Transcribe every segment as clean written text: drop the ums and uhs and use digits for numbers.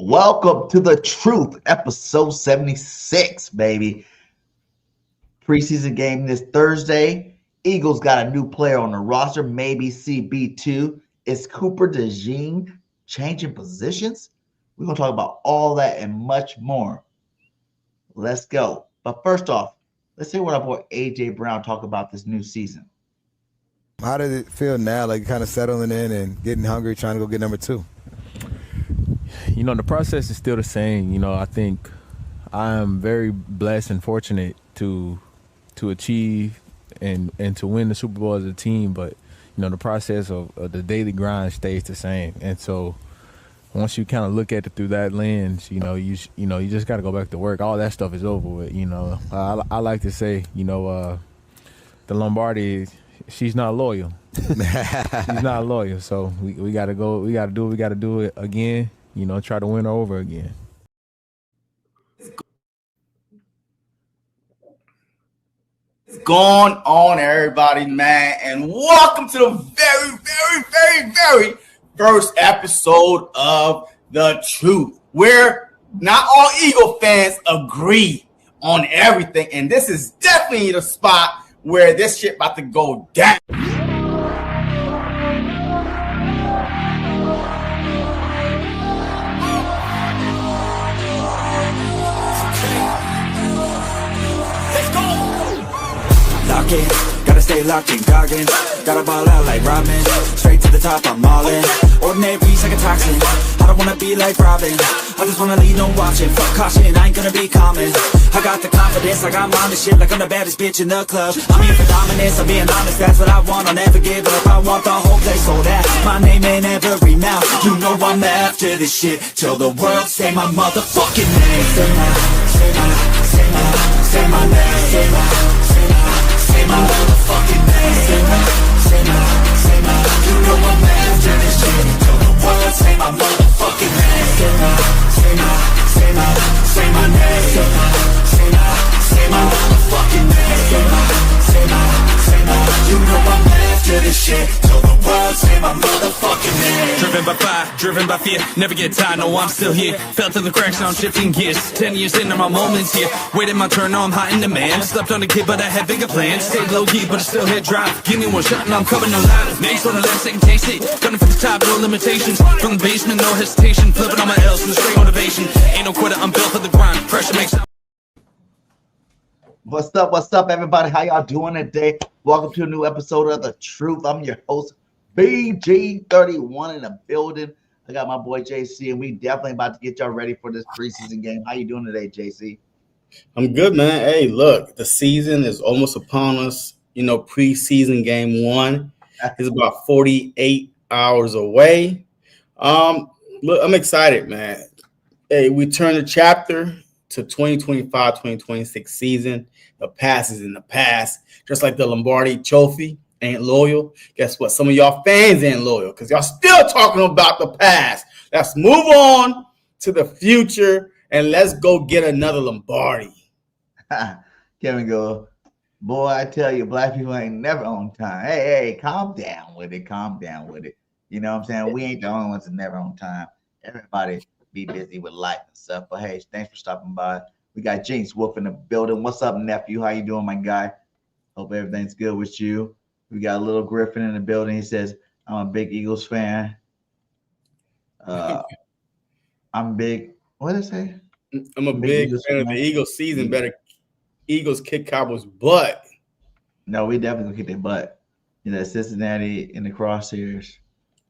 Welcome to The Truth, episode 76, baby. Preseason game this Thursday. Eagles got a new player on the roster, maybe CB2. Is Cooper DeJean changing positions? We're going to talk about all that and much more. Let's go. But first off, let's hear what our boy A.J. Brown talk about this new season. How does it feel now, like kind of settling in and getting hungry, trying to go get number 2? The process is still the same. I think I am very blessed and fortunate to achieve and to win the Super Bowl as a team. But, the process of the daily grind stays the same. And so once you kind of look at it through that lens, you just got to go back to work. All that stuff is over with, I like to say, the Lombardi, she's not loyal. She's not loyal. So we got to go. We got to do what we got to do it again. Try to win her over again. What's going on, everybody, man? And welcome to the very first episode of The Truth, where not all Eagle fans agree on everything. And this is definitely the spot where this shit about to go down. Gotta stay locked in Goggins. Gotta ball out like Robin. Straight to the top, I'm all in. Ordinary's like a toxin. I don't wanna be like Robin. I just wanna lead, no watching. Fuck caution, I ain't gonna be common. I got the confidence, I got mine and shit like I'm the baddest bitch in the club. I'm here for dominance, I'm being honest, that's what I want. I'll never give up, I want the whole place sold out. My name in every mouth, you know I'm after this shit. Till the world say my motherfucking name. Say my name. Say my motherfucking name. Say my, you know I'm after this shit. Till the world say my motherfucking name. Say my name. Say my motherfucking name. Say my, you know I'm after this shit. Till the world say my motherfucking name. Driven by fire, driven by fear, never get tired, no I'm still here. Fell to the cracks, now I'm shifting gears. 10 years in, my moments here. Waiting my turn, now I'm hot in demand. Slept on a kid, but I had bigger plans. Stayed low key, but I still hit drive. Give me one shot and I'm coming alive. Names on the left, second taste it. Gunning for the top, no limitations. From the basement, no hesitation. Flipping on my L's with straight motivation. Ain't no quitter, I'm built for the grind. Pressure makes up. What's up, everybody? How y'all doing today? Welcome to a new episode of The Truth. I'm your host, BG31 in the building. I got my boy JC, and we definitely about to get y'all ready for this preseason game. How you doing today, JC? I'm good, man. Hey, look, the season is almost upon us. Preseason game 1 is about 48 hours away. Look, I'm excited, man. Hey, we turn the chapter to 2025-2026 season. The past is in the past. Just like the Lombardi trophy ain't loyal. Guess what? Some of y'all fans ain't loyal because y'all still talking about the past. Let's move on to the future and let's go get another Lombardi. Kevin go, boy, I tell you, black people ain't never on time. Hey, calm down with it. You know what I'm saying? We ain't the only ones that never on time. Everybody be busy with life and stuff. But hey, thanks for stopping by. We got Jinx Wolf in the building. What's up, nephew? How you doing, my guy? Hope everything's good with you. We got Little Griffin in the building. He says, I'm a big Eagles fan. I'm big. What did I say? I'm a big fan of the Eagles season. Better Eagles kick Cowboys' butt. No, we definitely gonna kick their butt. Cincinnati in the crosshairs.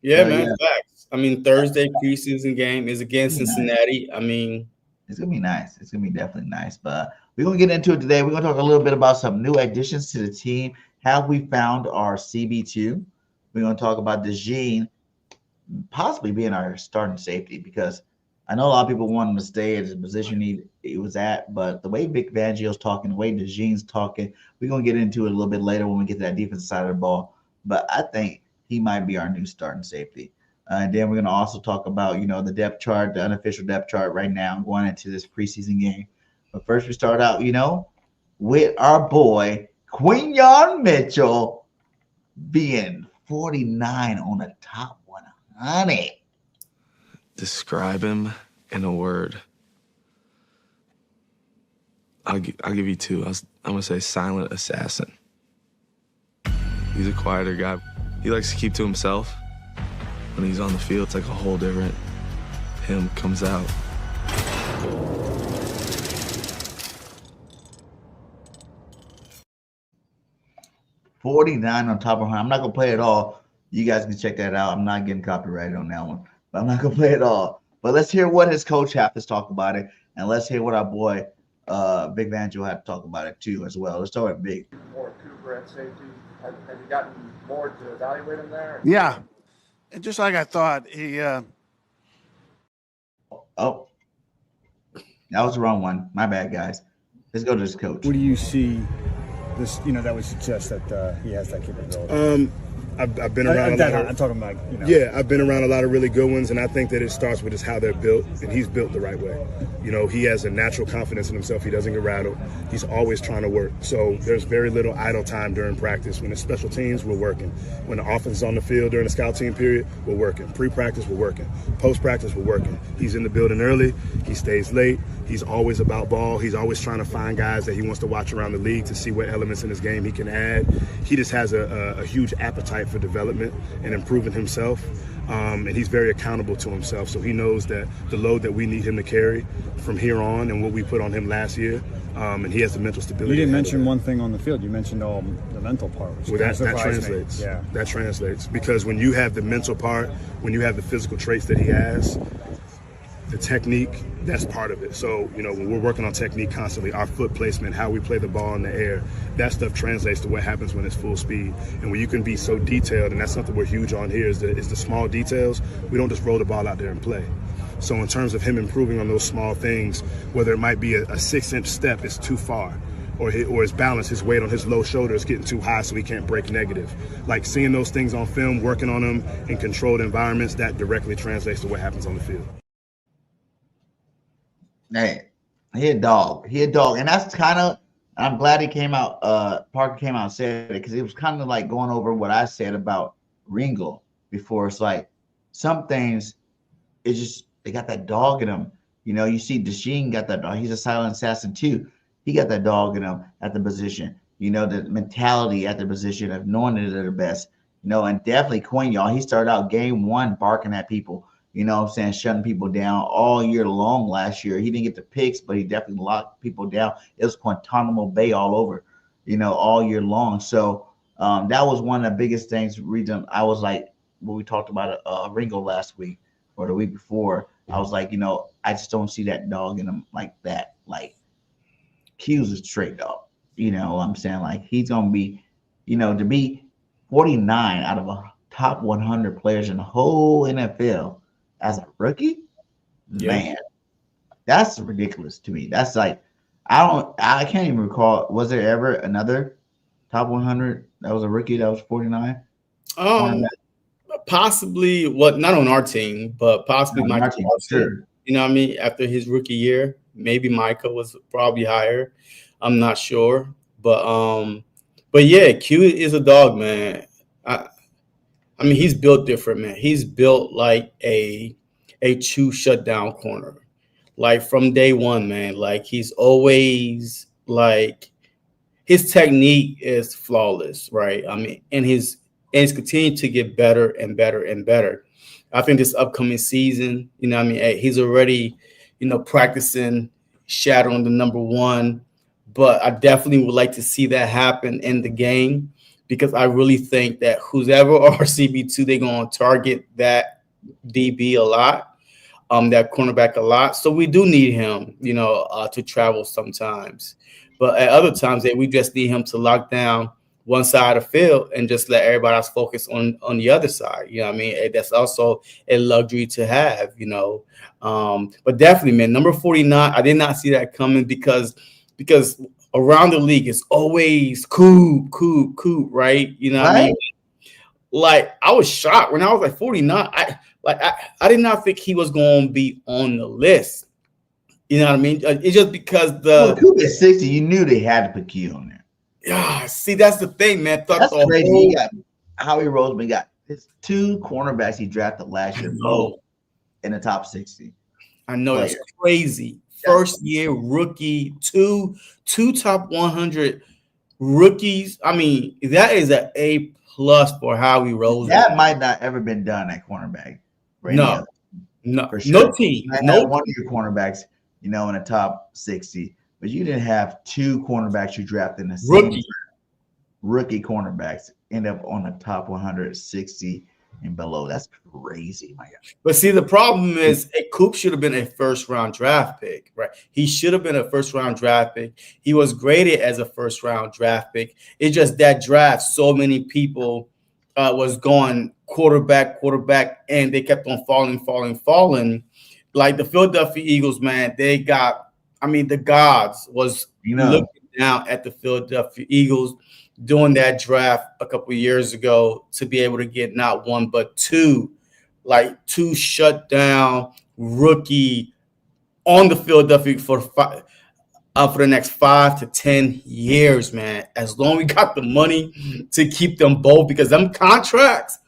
Yeah, man. Yeah. Facts. Thursday preseason game is against Cincinnati. Nice. It's gonna be nice. It's gonna be definitely nice. But we're gonna get into it today. We're gonna talk a little bit about some new additions to the team. Have we found our CB2? We're gonna talk about DeJean possibly being our starting safety because I know a lot of people want him to stay at the position he was at, but the way Vic Fangio's talking, the way DeJean's talking, we're gonna get into it a little bit later when we get to that defensive side of the ball. But I think he might be our new starting safety. And then we're going to also talk about, the depth chart, the unofficial depth chart right now going into this preseason game. But first we start out, with our boy, Quinyon Mitchell being 49 on the top 100. Describe him in a word, I'll give you two. I'm gonna say silent assassin. He's a quieter guy. He likes to keep to himself. When he's on the field, it's like a whole different him comes out. $49 on top of 100. I'm not gonna play it all. You guys can check that out. I'm not getting copyrighted on that one, but I'm not gonna play it all. But let's hear what his coach has to talk about it, and let's hear what our boy Big Vangel had to talk about it too as well. Let's start with Big. More Cooper at safety. Have you gotten more to evaluate him there? Yeah, and just like I thought, he. Oh, that was the wrong one. My bad, guys. Let's go to this coach. What do you see? This, that would suggest that he has that capability. I've been around a lot. I'm talking about, Yeah, I've been around a lot of really good ones, and I think that it starts with just how they're built, and he's built the right way. He has a natural confidence in himself. He doesn't get rattled. He's always trying to work. So there's very little idle time during practice. When it's special teams, we're working. When the offense is on the field during the scout team period, we're working. Pre-practice, we're working. Post-practice, we're working. He's in the building early. He stays late. He's always about ball. He's always trying to find guys that he wants to watch around the league to see what elements in his game he can add. He just has a huge appetite for development and improving himself. And he's very accountable to himself. So he knows that the load that we need him to carry from here on and what we put on him last year, and he has the mental stability. You didn't mention one thing on the field. You mentioned the mental part. Which that translates. Yeah. That translates. Because when you have the mental part, when you have the physical traits that he has, the technique, that's part of it. So, when we're working on technique constantly, our foot placement, how we play the ball in the air, that stuff translates to what happens when it's full speed. And when you can be so detailed, and that's something we're huge on here, is the small details. We don't just roll the ball out there and play. So in terms of him improving on those small things, whether it might be a 6-inch step is too far, or his balance, his weight on his low shoulder is getting too high so he can't break negative. Like seeing those things on film, working on them in controlled environments, that directly translates to what happens on the field. Hey, he a dog. And that's kind of, I'm glad he came out, Parker came out and said it, because it was kind of like going over what I said about Ringo before. It's like some things, it's just, they got that dog in them. You see DeJean got that dog. He's a silent assassin too. He got that dog in him at the position. The mentality at the position of knowing that they're the best. And definitely Quinn, y'all, he started out game one barking at people. Shutting people down all year long last year. He didn't get the picks, but he definitely locked people down. It was Guantanamo Bay all over, all year long. So that was one of the biggest things. Reason I was like, when we talked about Ringo last week or the week before, I was like, I just don't see that dog in him like that. Like, Q's a straight dog. I'm saying? Like, he's going to be, to be 49 out of a top 100 players in the whole NFL as a rookie, man, that's ridiculous to me. That's like, I can't even recall. Was there ever another top 100 that was a rookie that was 49? Possibly. Not on our team, but possibly Michael. Sure. After his rookie year, maybe Micah was probably higher. I'm not sure, but yeah, Q is a dog, man. He's built different, man. He's built like a true shutdown corner. Like from day one, man. Like he's always like his technique is flawless, right? And he's continued to get better and better and better. I think this upcoming season, he's already, practicing shadowing the number one. But I definitely would like to see that happen in the game, because I really think that whoever are CB2, they're going to target that DB a lot, that cornerback a lot. So we do need him, to travel sometimes. But at other times, we just need him to lock down one side of the field and just let everybody else focus on the other side. That's also a luxury to have, But definitely, man, number 49, I did not see that coming because around the league, it's always Coop, right? Like I was shocked when I was like 49. I did not think he was going to be on the list. You know what I mean? It's just because Coop is 60. You knew they had to put Q on there. Yeah, see, that's the thing, man. That's crazy. He got Howie Roseman got his 2 cornerbacks he drafted last year, both in the top 60. I know player. that's crazy. First year rookie, two top 100 rookies. I mean, that is an A+ for Howie Roseman. That might not ever been done at cornerback. No team. You No, one of your cornerbacks, in the top 60, but you didn't have two cornerbacks you drafted in the same draft. Rookie cornerbacks end up on the top 160 and below. That's crazy, my God. But see, the problem is Coop should have been a first-round draft pick, right? He should have been a first-round draft pick. He was graded as a first-round draft pick. It's just that draft, so many people was going quarterback, and they kept on falling. Like the Philadelphia Eagles, man, the gods was looking down at the Philadelphia Eagles doing that draft a couple of years ago to be able to get not one but two shut down rookie on the Philadelphia for the next 5 to 10 years, man. As long as we got the money to keep them both, because them contracts,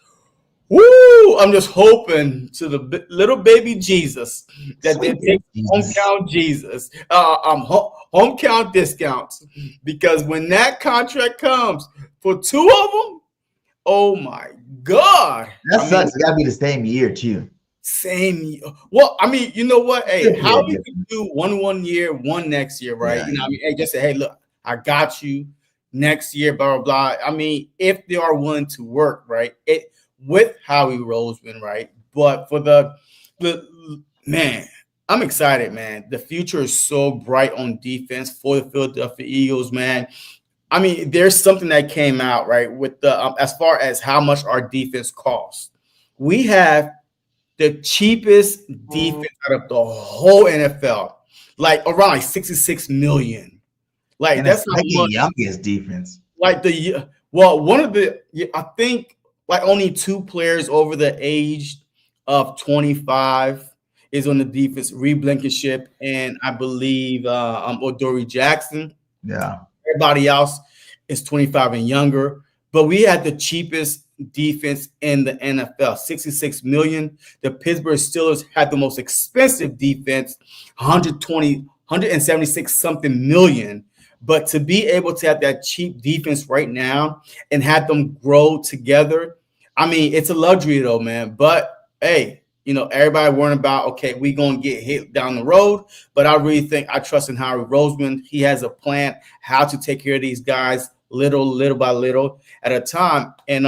woo! I'm just hoping to the little baby Jesus that they take home count Jesus, home count discounts, because when that contract comes for two of them, oh my God, that sucks. It got to be the same year too. Same year. Well, I mean, you know what? Hey, how you can do one year, one next year, right? Yeah. Hey, just say, hey, look, I got you next year, blah blah blah. I mean, if they are willing to work, right? With Howie Roseman, right? But for the man, I'm excited, man. The future is so bright on defense for the Philadelphia Eagles, man. I mean, there's something that came out, right, with the as far as how much our defense costs. We have the cheapest defense out of the whole NFL, like around like $66 million. Like, and that's not much. Youngest defense. Like I think like only two players over the age of 25 is on the defense, Reed Blankenship and I believe Odori Jackson. Yeah. Everybody else is 25 and younger. But we had the cheapest defense in the NFL, $66 million. The Pittsburgh Steelers had the most expensive defense, $176 something million. But to be able to have that cheap defense right now and have them grow together, I mean, it's a luxury though, man. But hey, everybody worrying about, okay, we're going to get hit down the road. But I really think I trust in Howie Roseman. He has a plan how to take care of these guys little by little at a time. And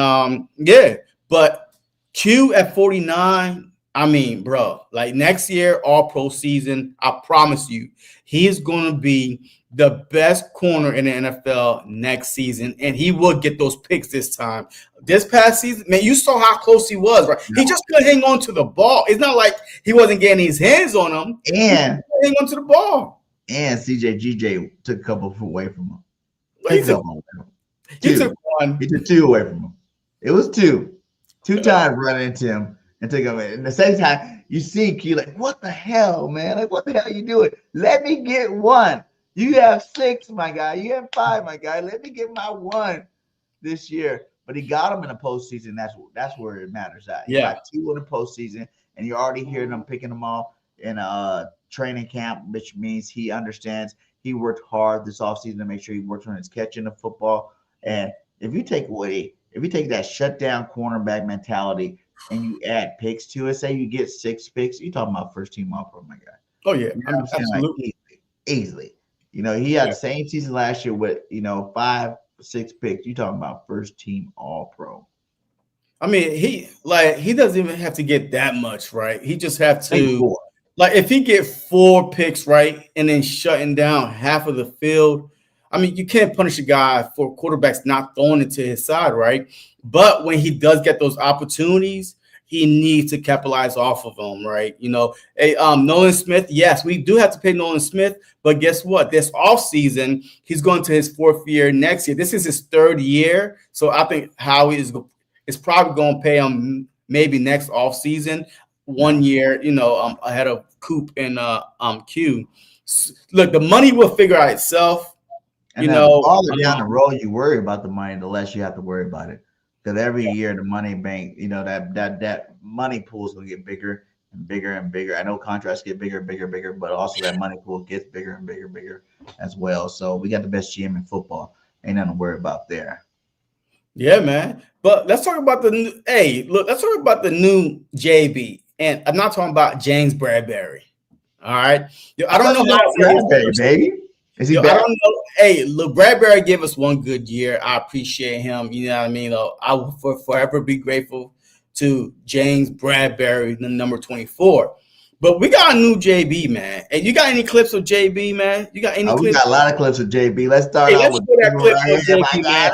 but Q at 49, I mean, bro, like next year, all pro season, I promise you, he's going to be the best corner in the NFL next season, and he will get those picks this time. This past season, man, you saw how close he was, right? He just couldn't hang on to the ball. It's not like he wasn't getting his hands on him. And he hang on to the ball. And GJ took a couple away from him. He took one. He took two away from him. It was two times running into him and took him. And the second time, you see Q like, what the hell, man? Like, what the hell are you doing? Let me get one. You have 6, my guy. You have 5, my guy. Let me get my one this year. But he got him in the postseason. That's where it matters at. He got 2 in the postseason, and you're already hearing them picking them off in training camp, which means he understands. He worked hard this offseason to make sure he works on his catching the football. And if you take that shutdown cornerback mentality and you add picks to it, say you get 6 picks, you're talking about first team All-Pro, my guy. Oh yeah, absolutely, like easily. He had the same season last year with 5, 6 picks. You talking about first team All-Pro? I mean, he doesn't even have to get that much, right? He just have to if he get 4 picks, right, and then shutting down half of the field. I mean, you can't punish a guy for quarterbacks not throwing it to his side, right? But when he does get those opportunities, he needs to capitalize off of them, right? Nolan Smith, yes, we do have to pay Nolan Smith, but guess what? This offseason, he's going to his 4th year next year. This is his 3rd year, so I think Howie is probably going to pay him maybe next offseason, 1 year, ahead of Coop and Q. Look, the money will figure out itself. And the farther down the road you worry about the money, the less you have to worry about it. Because every year the money bank, that money pool is going to get bigger and bigger and bigger. I know contracts get bigger and bigger and bigger, but also that money pool gets bigger and bigger and bigger as well. So we got the best GM in football. Ain't nothing to worry about there. Yeah, man. But let's talk about the new. Hey, look, let's talk about the new JB. And I'm not talking about James Bradbury. All right. Yo, I don't know how Bradbury, baby. Is he I back? don't know. Hey, look, Bradbury gave us one good year. I appreciate him. You know what I mean? I will forever be grateful to James Bradbury, the number 24. But we got a new JB, man. And you got any clips of JB, man? You got any clips? We got a lot of clips of JB. Let's start out with that clip of JB, man.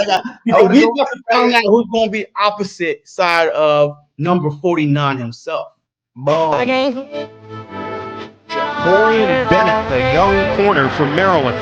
We got to find out who's going to be opposite side of number 49 himself. Boom. Jakorian Bennett, the young corner from Maryland.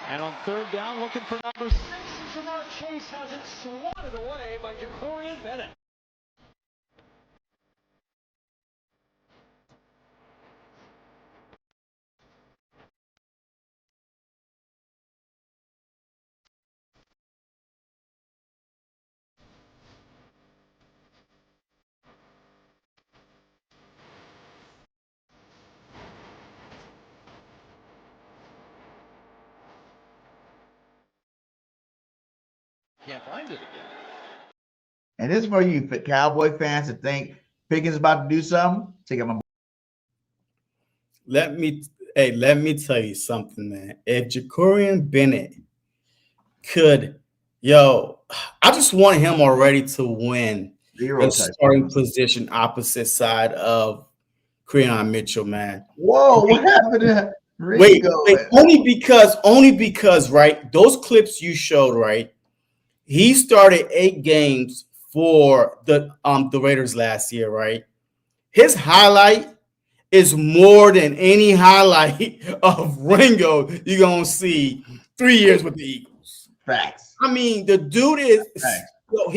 And on third down, looking for number 6, Jamar Chase has it swatted away by Jakorian Bennett. Can't find it again. And this is for you Cowboy fans to think Pickens is about to do something. Take out my. Let me tell you something, man. If Jakorian Bennett could, I just want him already to win the starting position opposite side of Creon Mitchell, man. Whoa, what happened to Wait, only because, right, those clips you showed, right, he started 8 games for the Raiders last year, right? His highlight is more than any highlight of Ringo you're going to see 3 years with the Eagles. Facts. I mean, the dude he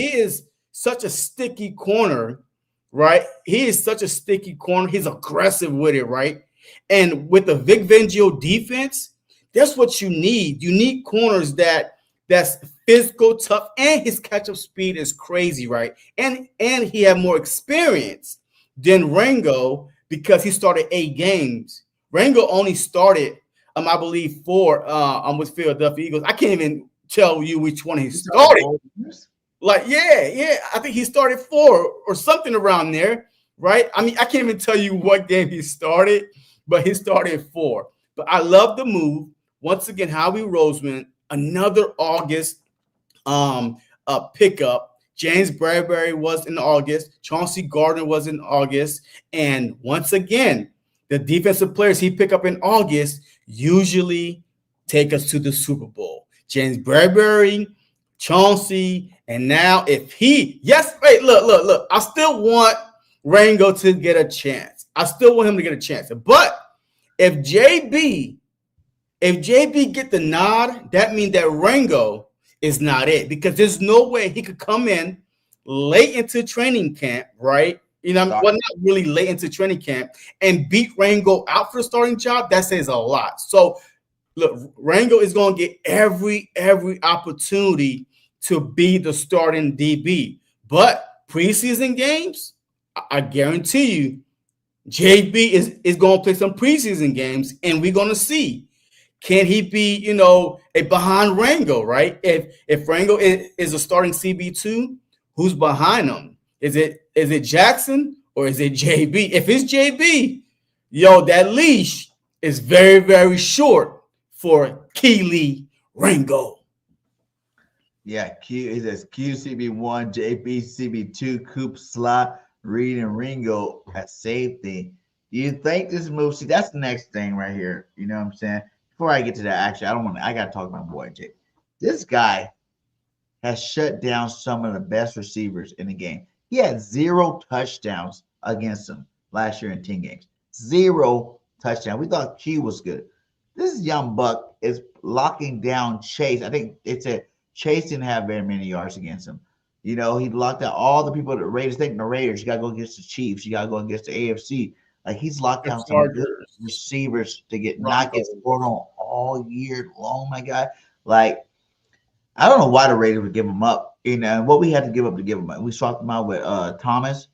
is such a sticky corner, right? He is such a sticky corner. He's aggressive with it, right? And with the Vic Fangio defense, that's what you need. You need corners that's physical, tough, and his catch-up speed is crazy, right? And he had more experience than Ringo because he started 8 games. Ringo only started, I believe, 4 with Philadelphia Eagles. I can't even tell you which one he started. Like, yeah, I think he started 4 or something around there, right? I mean, I can't even tell you what game he started, but he started 4. But I love the move. Once again, Howie Roseman, another August pickup. James Bradbury was in August. Chauncey Gardner was in August. And once again, the defensive players he picked up in August usually take us to the Super Bowl. James Bradbury, Chauncey, and now look, I still want Ringo to get a chance. I still want him to get a chance. But if JB get the nod, that means that Ringo is not it, because there's no way he could come in late into training camp, right? Not really late into training camp and beat Ringo out for the starting job. That says a lot. So look, Ringo is going to get every opportunity to be the starting DB. But preseason games, I guarantee you, JB is going to play some preseason games, and we're going to see. Can he be, a behind Ringo, right? If Ringo is a starting CB2, who's behind him? Is it Jackson or is it JB? If it's JB, that leash is very, very short for Keely Ringo. Yeah, Q. It says QCB1, JB CB2, Coop Slot, Reed, and Ringo at safety. You think this move? See, that's the next thing right here. You know what I'm saying? Before I get to that, actually, I got to talk about my boy Jay. This guy has shut down some of the best receivers in the game. He had 0 touchdowns against him last year in 10 games. 0 touchdowns. We thought Q was good. This young buck is locking down Chase. I think it's a Chase didn't have very many yards against him. You know, he locked out all the people at the Raiders. Taking the Raiders, you got to go against the Chiefs. You got to go against the AFC. Like, he's locked down some good receivers to not get scored on all year long, my guy. Like, I don't know why the Raiders would give him up. You know, what we had to give up to give him up. We swapped him out with Thomas.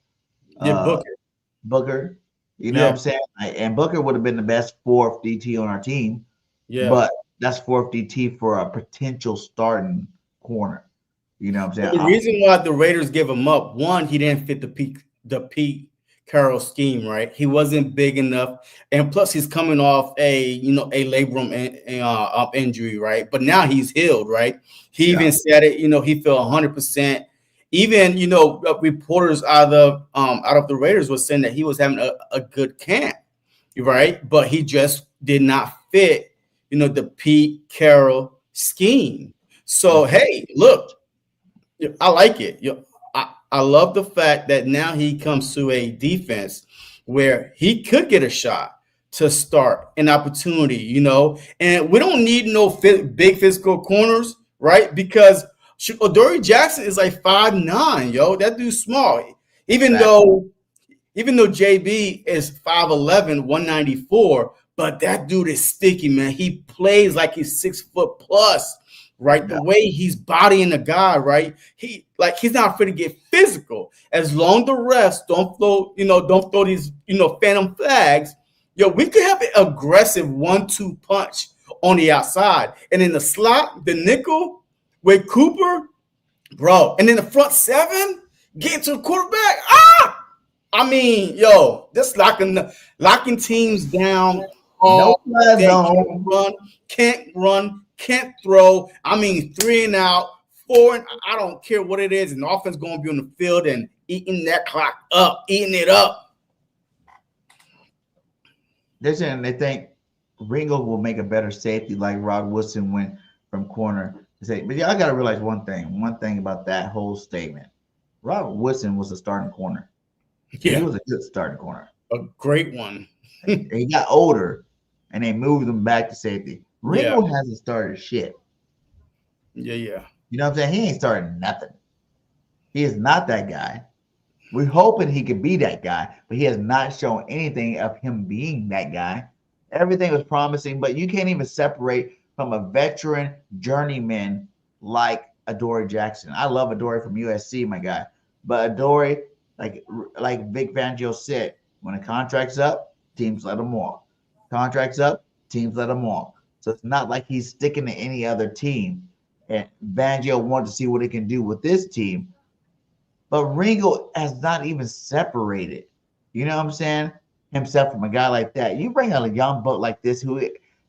Booker. You know what I'm saying? And Booker would have been the best 4th DT on our team. Yeah. But that's 4th DT for a potential starting corner. You know what I'm saying? The reason why the Raiders give him up, one, he didn't fit the Pete Carroll scheme, right? He wasn't big enough, and plus he's coming off a labrum injury, right? But now he's healed, right? He even said it. He felt 100%. Even reporters out of the Raiders was saying that he was having a good camp, right? But he just did not fit, the Pete Carroll scheme. So hey, look, I like it. I love the fact that now he comes to a defense where he could get a shot to start an opportunity, and we don't need no big physical corners, right? Because Adoree Jackson is like 5'9", yo. That dude's small. Even though JB is 5'11", 194, but that dude is sticky, man. He plays like he's 6 foot plus. Right, the way he's bodying the guy, right? He's not afraid to get physical. As long as the refs don't throw these, phantom flags, we could have an aggressive 1-2 punch on the outside, and in the slot, the nickel with Cooper, bro, and then the front 7 getting to the quarterback. I mean, this locking teams down. Can't run. Can't throw. I mean, 3 and out, 4 and I don't care what it is. And the offense going to be on the field and eating that clock up, eating it up. They're saying they think Ringo will make a better safety like Rod Woodson went from corner to safety. But y'all got to realize one thing about that whole statement. Rod Woodson was a starting corner. Yeah. He was a good starting corner. A great one. He got older, and they moved him back to safety. Ringo hasn't started shit. Yeah. You know what I'm saying? He ain't started nothing. He is not that guy. We're hoping he could be that guy, but he has not shown anything of him being that guy. Everything was promising, but you can't even separate from a veteran journeyman like Adoree Jackson. I love Adoree from USC, my guy. But Adoree, like Vic Fangio said, when a contract's up, teams let him walk. Contract's up, teams let him walk. So it's not like he's sticking to any other team. And Fangio wanted to see what he can do with this team. But Ringo has not even separated, you know what I'm saying, himself from a guy like that. You bring out a young buck like this who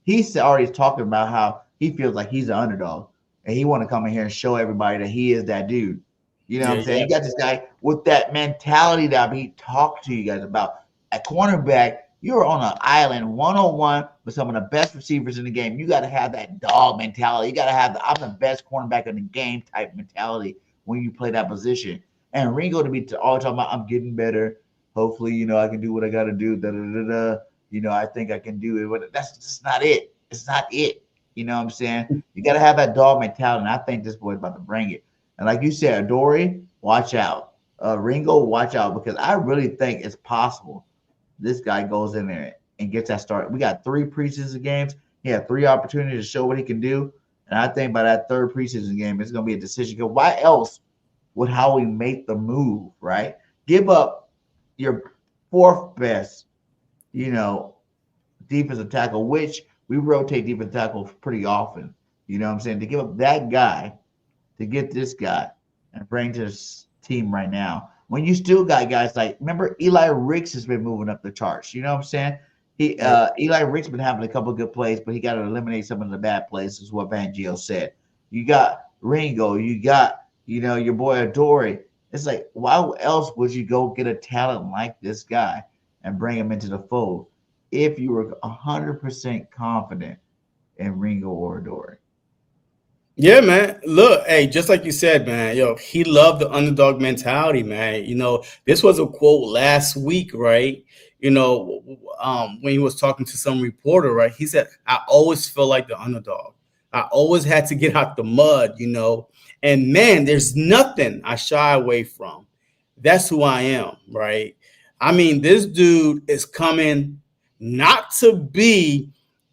he's already talking about how he feels like he's an underdog. And he want to come in here and show everybody that he is that dude. You know what I'm saying? You got this guy with that mentality that he talked to you guys about. At cornerback, you're on an island 101 with some of the best receivers in the game. You got to have that dog mentality. You got to have I'm the best cornerback in the game type mentality when you play that position. And Ringo to be all talking about, I'm getting better. Hopefully, I can do what I got to do. I think I can do it. But that's just not it. It's not it. You know what I'm saying? You got to have that dog mentality. And I think this boy's about to bring it. And like you said, Adoree, watch out. Ringo, watch out. Because I really think it's possible this guy goes in there and gets that start. We got 3 preseason games. He had 3 opportunities to show what he can do. And I think by that 3rd preseason game, it's going to be a decision. Because why else would Howie make the move, right? Give up your 4th best, defensive tackle, which we rotate defensive tackle pretty often. You know what I'm saying? To give up that guy to get this guy and bring to this team right now. When you still got guys like, remember Eli Ricks has been moving up the charts. You know what I'm saying? Eli Rick's been having a couple of good plays, but he got to eliminate some of the bad plays, is what Fangio said. You got Ringo, you got your boy Adore. It's like, why else would you go get a talent like this guy and bring him into the fold if you were 100% confident in Ringo or Adore? Yeah, man. Look, hey, just like you said, man, he loved the underdog mentality, man. This was a quote last week, right? When he was talking to some reporter, right? He said, I always felt like the underdog. I always had to get out the mud, and man, there's nothing I shy away from. That's who I am, right? I mean, this dude is coming not to be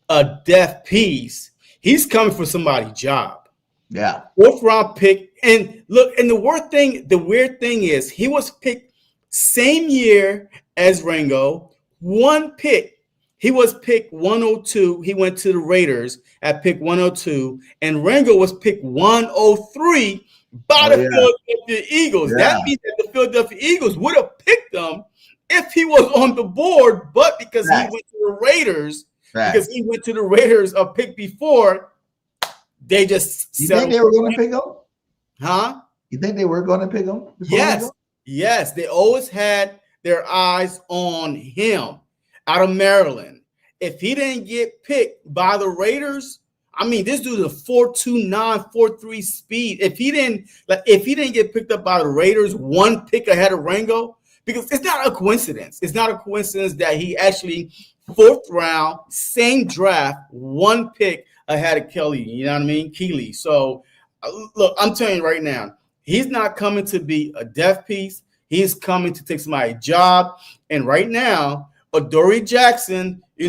a death piece. He's coming for somebody's job. Yeah. 4th round pick. And look, and the weird thing is he was picked same year as Ringo, one pick. He was picked 102. He went to the Raiders at pick 102, and Ringo was picked 103 by the Philadelphia Eagles. Yeah. That means that the Philadelphia Eagles would have picked him if he was on the board, but because he went to the Raiders, a pick before, they just You think they were going to pick him? Huh? You think they were going to pick him? Yes. They always had their eyes on him out of Maryland. If he didn't get picked by the Raiders, I mean, this dude is a 4.29, 4.3 speed. If he didn't get picked up by the Raiders, one pick ahead of Ringo, because it's not a coincidence. It's not a coincidence that he actually 4th round, same draft, one pick ahead of Kelly. You know what I mean? Keeley. So, look, I'm telling you right now, he's not coming to be a death piece. He's coming to take somebody's job. And right now, Adoree Jackson, he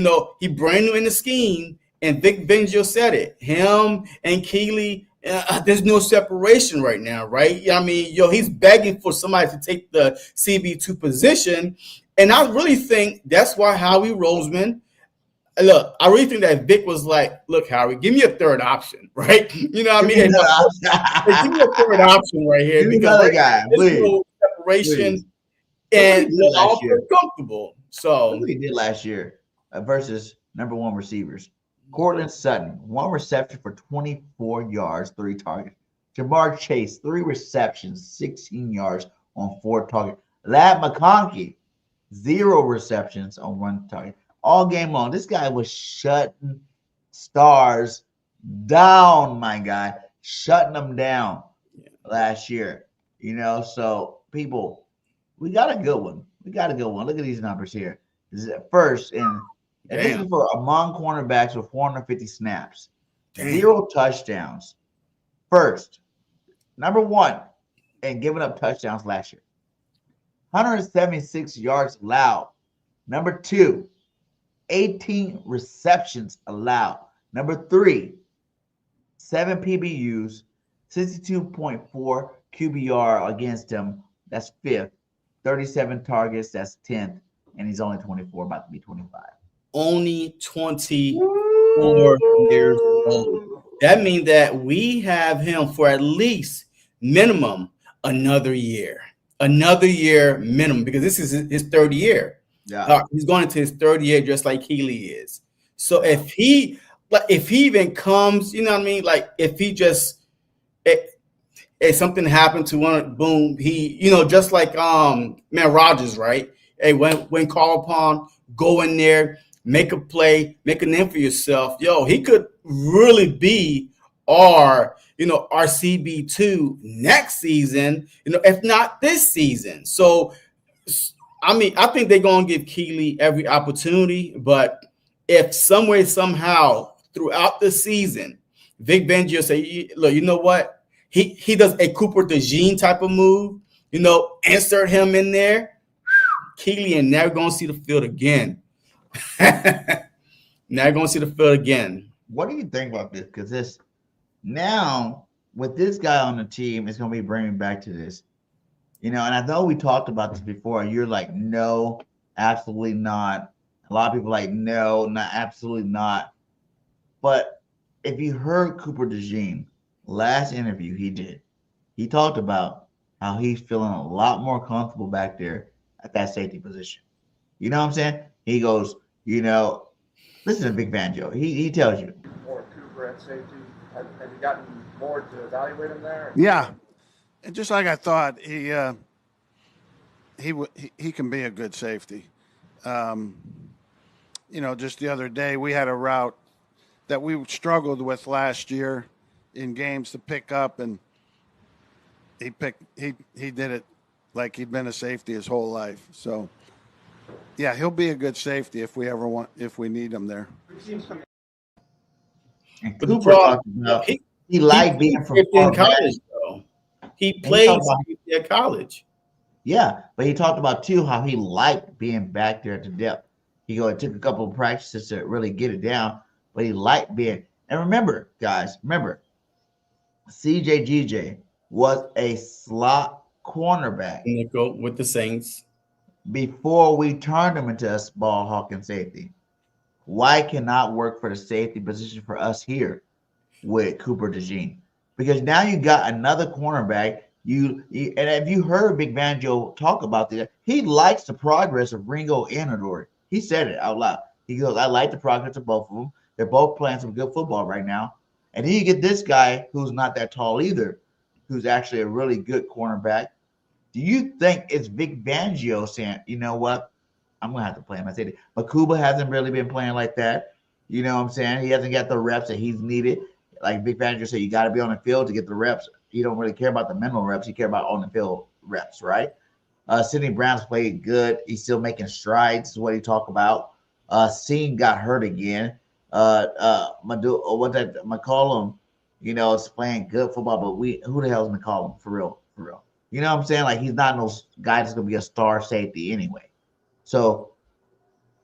brand new in the scheme, and Vic Fangio said it. Him and Keeley, there's no separation right now, right? I mean, he's begging for somebody to take the CB2 position. And I really think that's why Howie Roseman, look, I really think that Vic was like, look, Howie, give me a third option, right? You know what I mean? Give me a third option right here. Because there's no separation, and I'll feel comfortable. So what he did last year versus number 1 receivers. Cortland Sutton, 1 reception for 24 yards, 3 targets. Jamar Chase, 3 receptions, 16 yards on 4 targets. Ladd McConkey, 0 receptions on 1 target. All game long, this guy was shutting stars down, my guy. Shutting them down last year. So people, we got a good one. Look at these numbers here. This is first, and this is for among cornerbacks with 450 snaps. 0 touchdowns. First, number 1, and giving up touchdowns last year. 176 yards allowed. Number 2, 18 receptions allowed. Number 3, 7 PBUs, 62.4 QBR against him. That's 5th. 37 targets. That's 10th. And he's only 24, about to be 25. Only 24 years old. That means that we have him for at least minimum another year. Another year minimum, because this is his 3rd year. Yeah. He's going into his 3rd year just like Keeley is. So if he even comes, you know what I mean? Like if he just if something happened to one, boom, he, just like Rodgers, right? Hey, when called upon, go in there, make a play, make a name for yourself. He could really be our CB2 next season, if not this season. So, I mean, I think they're going to give Keeley every opportunity, but if some way, somehow, throughout the season, Vic Fangio say, look, you know what? He does a Cooper DeJean type of move, insert him in there, Keeley, and now we're going to see the field again. What do you think about this? Because now, with this guy on the team, it's going to be bringing back to this. And I know we talked about this before. You're like, no, absolutely not. A lot of people are like, no, not absolutely not. But if you heard Cooper DeJean, last interview he did, he talked about how he's feeling a lot more comfortable back there at that safety position. You know what I'm saying? He goes, You know, listen to Big Banjo. He tells you. More Cooper at safety. Have you gotten more to evaluate him there? Yeah, and just like I thought, he can be a good safety. Just the other day we had a route that we struggled with last year in games to pick up, and he did it like he'd been a safety his whole life. So, yeah, he'll be a good safety if we need him there. And Cooper talked about he liked being from in college, though. He played at college. Yeah, but he talked about too how he liked being back there at the depth. It took a couple of practices to really get it down, but he liked being. And remember, guys, CJGJ was a slot cornerback nickel with the Saints before we turned him into a ball hawking safety. Why cannot work for the safety position for us here with Cooper DeJean? Because now you got another cornerback. And if you heard Big Banjo talk about this, he likes the progress of Ringo and Adore. He said it out loud. He goes, I like the progress of both of them. They're both playing some good football right now. And then you get this guy who's not that tall either, who's actually a really good cornerback. Do you think it's Big Banjo saying, you know what? I'm going to have to play him. I said it. But Kuba hasn't really been playing like that. You know what I'm saying? He hasn't got the reps that he's needed. Like Big Banjo said, you got to be on the field to get the reps. He don't really care about the mental reps. He care about on the field reps, right? Sidney Brown's played good. He's still making strides, is what he talked about. Seen got hurt again. McCollum, is playing good football, but who the hell is McCollum for real? You know what I'm saying? Like he's not no guy that's gonna be a star safety anyway. So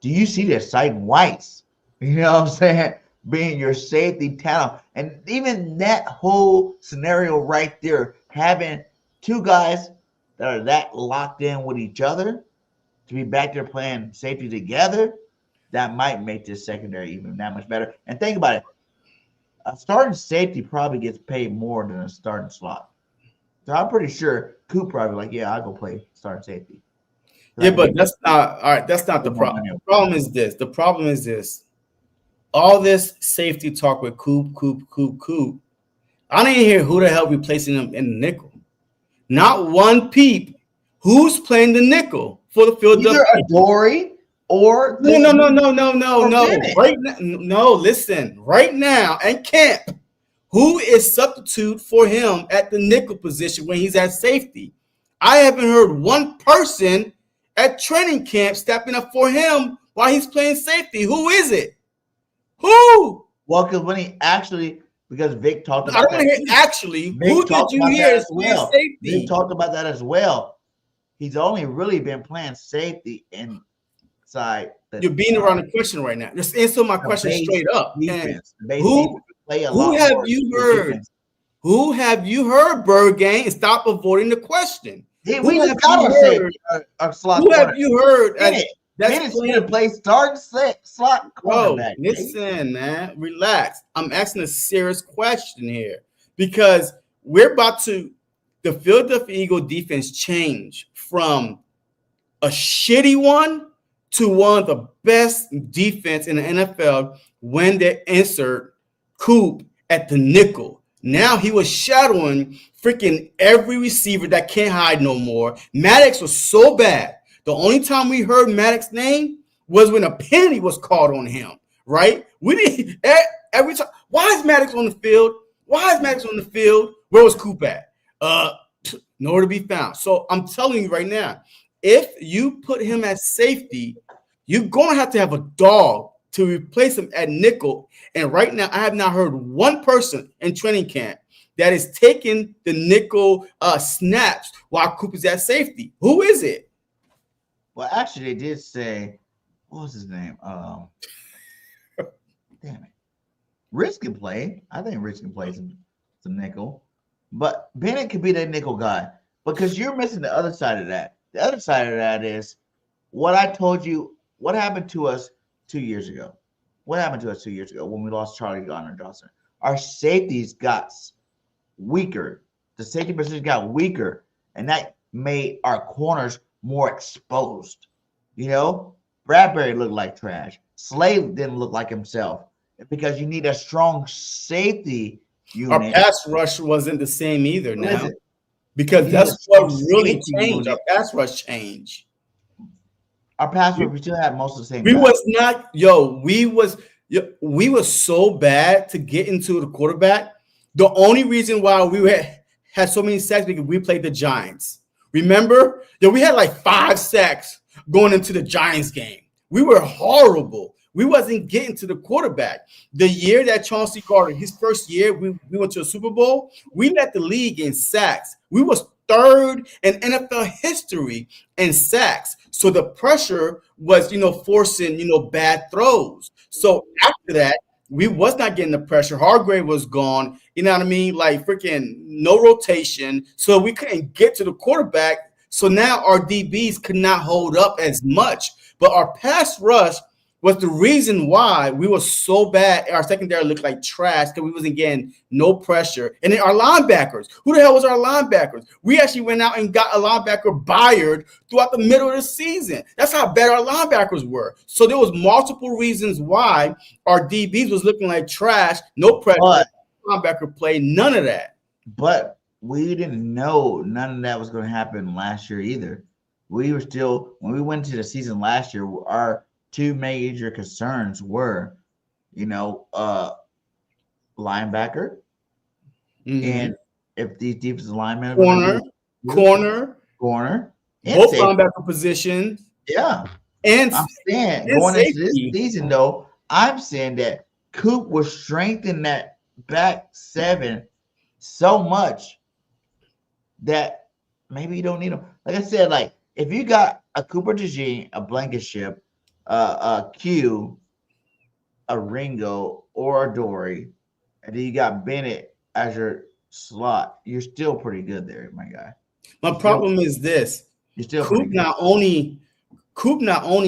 do you see the exciting whites? You know what I'm saying? Being your safety talent. And even that whole scenario right there, having two guys that are that locked in with each other to be back there playing safety together, that might make this secondary even that much better. And think about it. A starting safety probably gets paid more than a starting slot. So I'm pretty sure Coop probably like, yeah, I'll go play starting safety. Yeah, but that's not all right. That's not the problem. The problem is this. All this safety talk with Coop. I didn't hear who the hell replacing him in the nickel. Not one peep. Who's playing the nickel for the field? Either Adore or no. Right now, no. Listen, right now and camp, who is substitute for him at the nickel position when he's at safety? I haven't heard one person at training camp stepping up for him while he's playing safety. Who is it? Who? Well, because when he actually, because Vic talked about that. Who did you hear as well? Safety? Vic talked about that as well. He's only really been playing safety inside. You're beating around the question right now. Just answer my question straight up. Defense, who have you heard? Who have you heard, Birdgang, and stop avoiding the question? We just got to say a slot. Who have you heard? That's going to play starting slot cornerback. Listen, man, relax. I'm asking a serious question here because we're about to. The Philadelphia Eagles defense change from a shitty one to one of the best defense in the NFL when they insert Coop at the nickel. Now he was shadowing freaking every receiver that can't hide no more. Maddox was so bad. The only time we heard Maddox's name was when a penalty was called on him, right? We didn't every time. Why is Maddox on the field? Where was Coop at? Nowhere to be found. So I'm telling you right now, if you put him at safety, you're going to have a dog to replace him at nickel. And right now, I have not heard one person in training camp that is taking the nickel snaps while Coop is at safety. Who is it? Well, actually, they did say, what was his name? Damn it. Rich can play. I think Rich can play some nickel. But Bennett could be that nickel guy because you're missing the other side of that. The other side of that is what I told you, what happened to us 2 years ago. What happened to us 2 years ago when we lost Charlie Garner-Johnson? Our safeties got weaker. The safety position got weaker, and that made our corners more exposed. You know, Bradbury looked like trash. Slade didn't look like himself because you need a strong safety Our unit. pass rush wasn't the same either now. Listen, because you that's need a what strong really safety changed. unit. Our pass rush changed. Our pass rush, we still had most of the same We guys. was not, we was so bad to get into the quarterback. The only reason why we had so many sacks because we played the Giants. Remember? We had like 5 sacks going into the Giants game. We were horrible. We wasn't getting to the quarterback. The year that Chauncey Gardner, his first year, we went to a Super Bowl, we led the league in sacks. We was 3rd in NFL history in sacks. So the pressure was, forcing, bad throws. So after that, we was not getting the pressure. Hargrave was gone. You know what I mean? Like freaking no rotation. So we couldn't get to the quarterback. So now our DBs could not hold up as much. But our pass rush was the reason why we were so bad. Our secondary looked like trash because we wasn't getting no pressure. And then our linebackers. Who the hell was our linebackers? We actually went out and got a linebacker fired throughout the middle of the season. That's how bad our linebackers were. So there was multiple reasons why our DBs was looking like trash, no pressure, linebacker play, none of that. But we didn't know none of that was going to happen last year either. We were still, when we went to the season last year, our 2 major concerns were, linebacker, and if these defensive linemen are corner, both safety. Linebacker positions. Yeah, and I'm saying going into this season though, I'm saying that Coop will strengthen that back 7 so much that maybe you don't need them. Like I said, like if you got a Cooper DeJean, a Blankenship, a Q, a Ringo, or a Dory, and then you got Bennett as your slot, you're still pretty good there, my guy. My problem is this: you're still Coop not only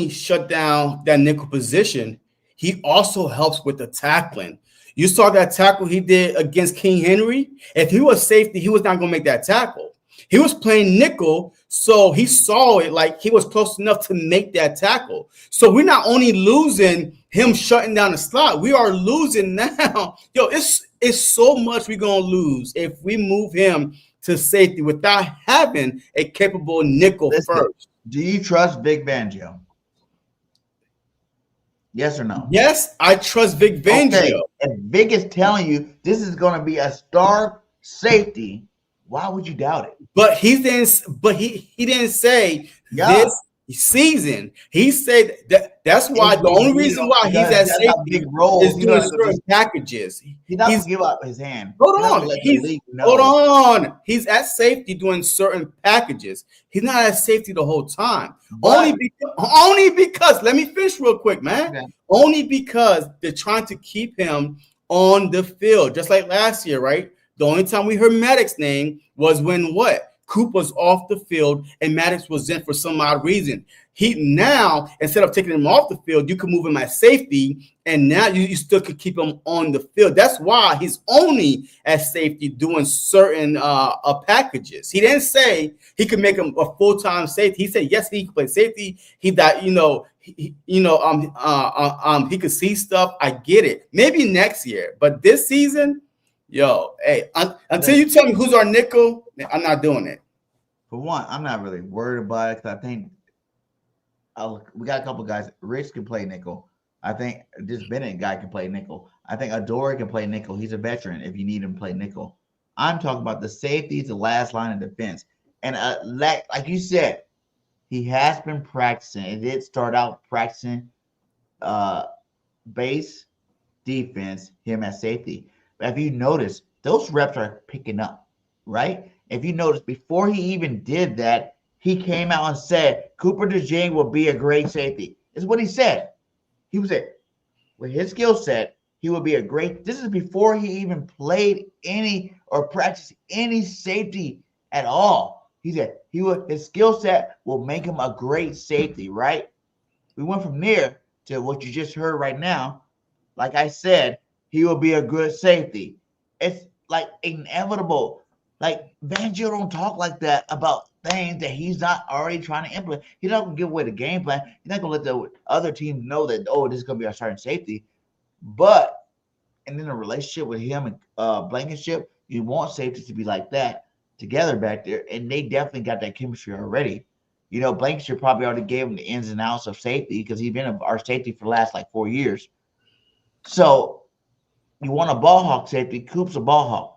shut down that nickel position, he also helps with the tackling. You saw that tackle he did against King Henry. If he was safety, he was not going to make that tackle. He was playing nickel, so he saw it like he was close enough to make that tackle. So we're not only losing him shutting down the slot, we are losing now. It's so much we're going to lose if we move him to safety without having a capable nickel first. Do you trust Vic Fangio? Yes or no? Yes, I trust Vic Fangio. Okay. If Vic is telling you this is going to be a star safety, why would you doubt it? But he didn't say this season. He said that's why the only reason why he's at safety is doing certain packages. He's not going to give up his hand. Hold on. He's at safety doing certain packages. He's not at safety the whole time. Only because let me finish real quick, man. Okay. Only because they're trying to keep him on the field, just like last year, right? The only time we heard Maddox's name was when Coop was off the field and Maddox was in for some odd reason. He now, instead of taking him off the field, you can move him at safety, and now you still could keep him on the field. That's why he's only at safety doing certain packages. He didn't say he could make him a full-time safety. He said yes, he could play safety. He could see stuff. I get it. Maybe next year, but this season. Until you tell me who's our nickel, I'm not doing it. For one, I'm not really worried about it because I think we got a couple guys. Rich can play nickel. I think this Bennett guy can play nickel. I think Adore can play nickel. He's a veteran if you need him to play nickel. I'm talking about the safeties, the last line of defense. And like you said, he has been practicing. It did start out practicing base defense, him at safety. But if you notice, those reps are picking up, right? If you notice, before he even did that, he came out and said, Cooper DeJean will be a great safety. It's what he said. He was it. With his skill set, he will be a great. This is before he even played any or practiced any safety at all. He said his skill set will make him a great safety, right? We went from there to what you just heard right now. Like I said, he will be a good safety. It's like inevitable. Like Fangio don't talk like that about things that he's not already trying to implement. He's not going to give away the game plan. He's not going to let the other team know that, oh, this is going to be our starting safety. But, and in a relationship with him and Blankenship, you want safeties to be like that together back there, and they definitely got that chemistry already. You know, Blankenship probably already gave him the ins and outs of safety because he's been our safety for the last like 4 years. So you want a ball hawk safety. Coop's a ball hawk.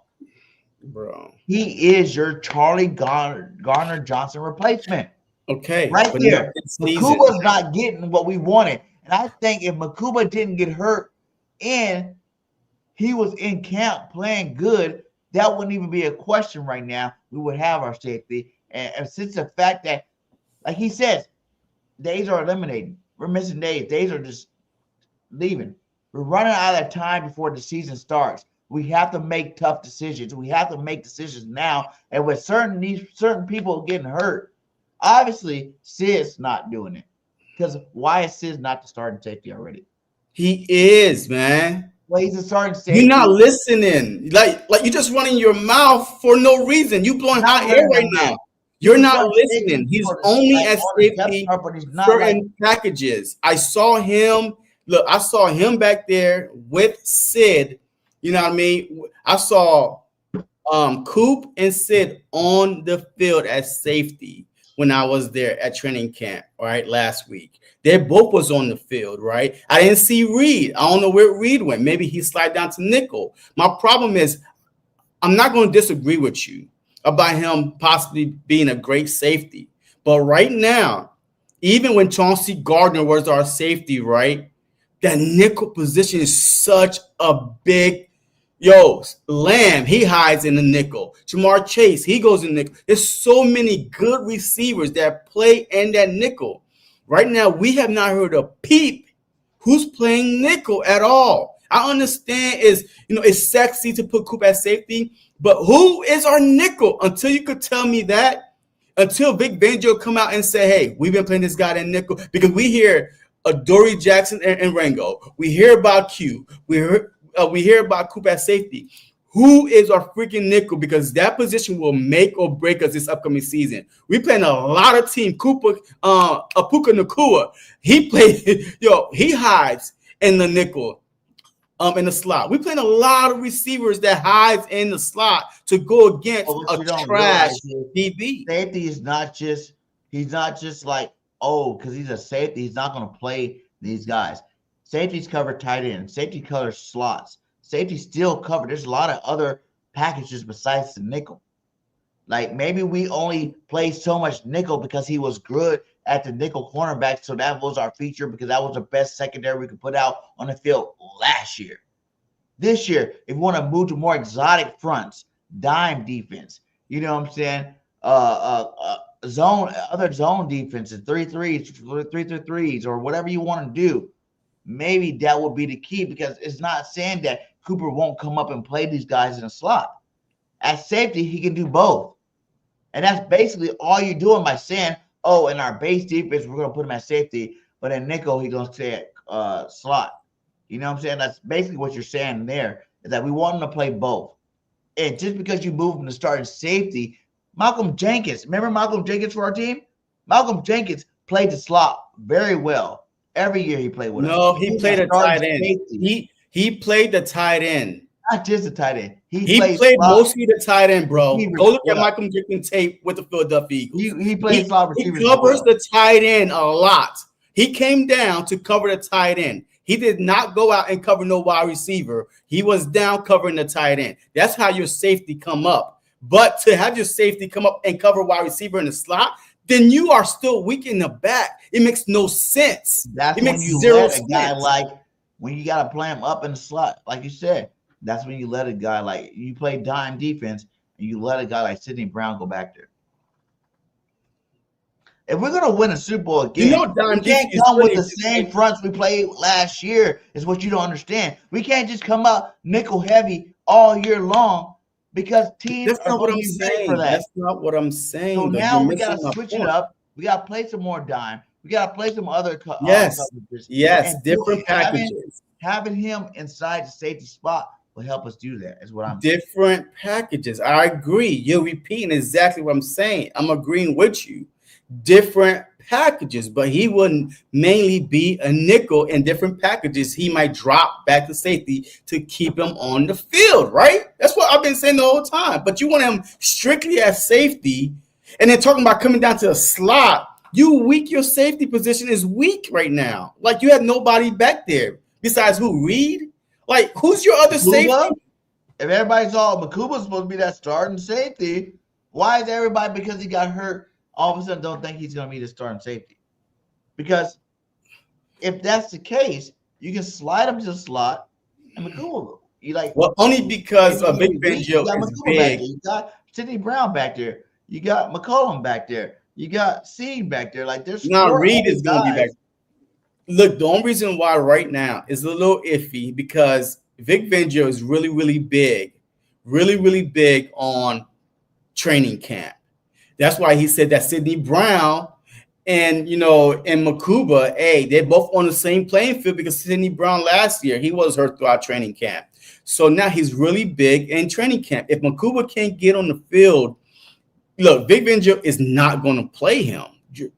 Bro. He is your Charlie Garner Johnson replacement. Okay. Right there. Makuba's not getting what we wanted. And I think if Makuba didn't get hurt and he was in camp playing good, that wouldn't even be a question right now. We would have our safety. And since the fact that, like he says, days are eliminating. We're missing days. Days are just leaving. We're running out of time before the season starts. We have to make tough decisions. We have to make decisions now. And with certain people getting hurt, obviously Sid's not doing it. Because why is Sid not the starting safety already? He is, man. Well, he's a starting safety. You're not listening. Like you're just running your mouth for no reason. You blowing hot air right now. You're not listening. He's only at safety certain packages. I saw him. Look, I saw him back there with Sid. You know what I mean? I saw Coop and Sid on the field at safety when I was there at training camp, all right, last week. They both was on the field, right? I didn't see Reed. I don't know where Reed went. Maybe he slid down to nickel. My problem is I'm not going to disagree with you about him possibly being a great safety. But right now, even when Chauncey Gardner was our safety, right, that nickel position is such a big Lamb, he hides in the nickel. Jamar Chase, he goes in nickel. There's so many good receivers that play in that nickel. Right now, we have not heard a peep who's playing nickel at all. I understand it's sexy to put Coop at safety, but who is our nickel? Until you could tell me that, until Vic Fangio come out and say, hey, we've been playing this guy in nickel, because we hear Dory Jackson and Rango. We hear about Q. We hear about Coop at safety. Who is our freaking nickel? Because that position will make or break us this upcoming season. We playing a lot of team. Apuka Nakua. He plays, he hides in the nickel, in the slot. We playing a lot of receivers that hides in the slot to go against a trash DB. Safety is not just, he's not just like, because he's a safety, he's not going to play these guys. Safety's covered tight end. Safety covers slots. Safety still covered. There's a lot of other packages besides the nickel. Like maybe we only play so much nickel because he was good at the nickel cornerback, so that was our feature because that was the best secondary we could put out on the field last year. This year, if we want to move to more exotic fronts, dime defense, you know what I'm saying? Other zone defenses, 3-3s, or whatever you want to do. Maybe that would be the key, because it's not saying that Cooper won't come up and play these guys in a slot. At safety, he can do both. And that's basically all you're doing by saying, in our base defense, we're going to put him at safety, but in nickel, he's going to stay at slot. You know what I'm saying? That's basically what you're saying there, is that we want him to play both. And just because you move him to starting safety, Malcolm Jenkins, remember Malcolm Jenkins for our team? Malcolm Jenkins played the slot very well. Every year he played with us. No, he played a tight end. He played the tight end. Not just the tight end. He played mostly the tight end, bro. Go look at Michael Jenkins tape with the Philadelphia Eagles. He played slot receiver. He covers the tight end a lot. He came down to cover the tight end. He did not go out and cover no wide receiver. He was down covering the tight end. That's how your safety come up. But to have your safety come up and cover wide receiver in the slot, then you are still weak in the back. It makes no sense. That's when you let a guy like, when you got to play him up in the slot, like you said, that's when you let a guy like, you play dime defense and you let a guy like Sidney Brown go back there. If we're going to win a Super Bowl again, we can't come with the same fronts we played last year, is what you don't understand. We can't just come out nickel heavy all year long, because teams are going to be ready for that. That's not what I'm saying. So now we got to switch it up. We got to play some more dime. We got to play some other coverages. Yes, different packages. Having him inside the safety spot will help us do that. Is what I'm different packages. I agree. You're repeating exactly what I'm saying. I'm agreeing with you. Different packages, but he wouldn't mainly be a nickel in different packages. He might drop back to safety to keep him on the field, right? That's what I've been saying the whole time. But you want him strictly at safety, and then talking about coming down to a slot. Your safety position is weak right now. Like, you have nobody back there besides who? Reed? Like, who's your other safety? If everybody's Makuba's supposed to be that starting safety, why is everybody, because he got hurt, all of a sudden don't think he's going to be the starting safety? Because if that's the case, you can slide him to the slot and Makuba. Only because of Big Benjo is big. You got Sidney Brown back there. You got McCollum back there. You got Seed back there. Like, there's now Reed is going to be back. Look, the only reason why right now is a little iffy because Vic Fangio is really, really big on training camp. That's why he said that Sidney Brown and Makuba, they're both on the same playing field because Sidney Brown last year, he was hurt throughout training camp. So now he's really big in training camp. If Makuba can't get on the field, look, Vic Fangio is not going to play him.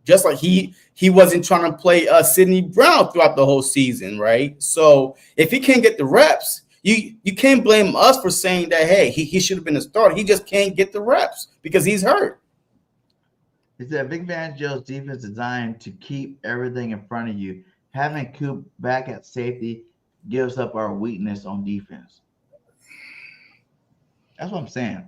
Just like he wasn't trying to play Sidney Brown throughout the whole season, right? So if he can't get the reps, you can't blame us for saying that, hey, he should have been a starter. He just can't get the reps because he's hurt. It's that Vic Fangio's defense designed to keep everything in front of you. Having Coop back at safety gives up our weakness on defense. That's what I'm saying.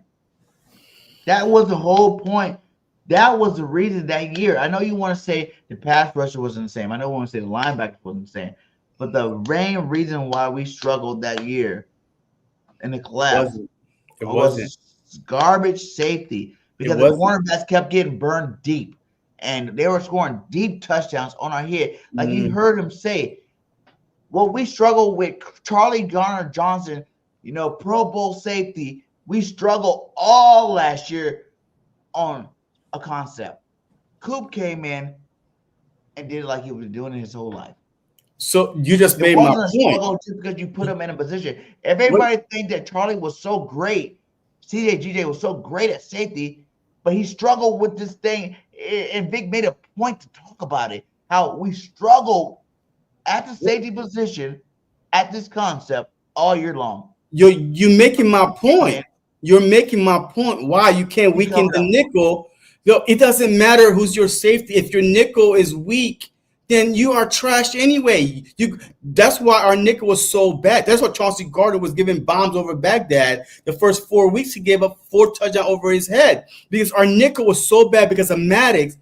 That was the whole point. That was the reason that year. I know you want to say the pass rusher wasn't the same. I know you want to say the linebacker wasn't the same. But the main reason why we struggled that year in the collapse was garbage safety. Because the cornerbacks kept getting burned deep. And they were scoring deep touchdowns on our head. Like you heard him say, well, we struggled with Charlie Garner Johnson, Pro Bowl safety. We struggled all last year on a concept. Coop came in and did it like he was doing it his whole life. So you just made my point. Just because you put him in a position. If everybody think that Charlie was so great, CJ was so great at safety, but he struggled with this thing, and Vic made a point to talk about it, how we struggled at the safety position at this concept all year long. You're making my point. You're making my point why you can't weaken the nickel. It doesn't matter who's your safety. If your nickel is weak, then you are trashed anyway. That's why our nickel was so bad. That's why Chauncey Gardner was giving bombs over Baghdad. The first 4 weeks, he gave up 4 touchdowns over his head because our nickel was so bad because of Maddox,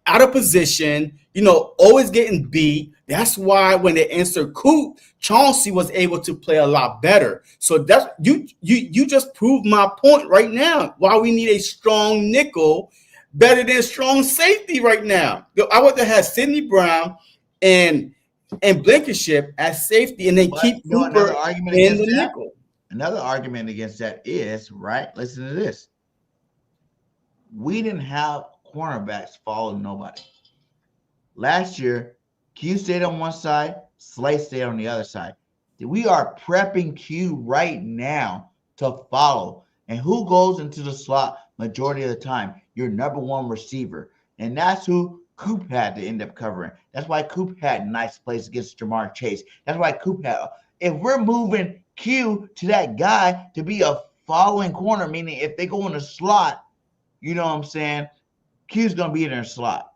out of position, always getting beat. That's why when they answered Coop, Chauncey was able to play a lot better. So that's you just proved my point right now. Why we need a strong nickel better than strong safety right now. I would have had Sidney Brown and Blankenship as safety, and then keep Cooper in the nickel. Another argument against that is, right, listen to this. We didn't have cornerbacks following nobody. Last year, Q stayed on one side, Slay stayed on the other side. We are prepping Q right now to follow. And who goes into the slot majority of the time? Your number one receiver. And that's who Coop had to end up covering. That's why Coop had nice plays against Jamar Chase. That's why Coop had. If we're moving Q to that guy to be a following corner, meaning if they go in the slot, you know what I'm saying, Q's going to be in their slot.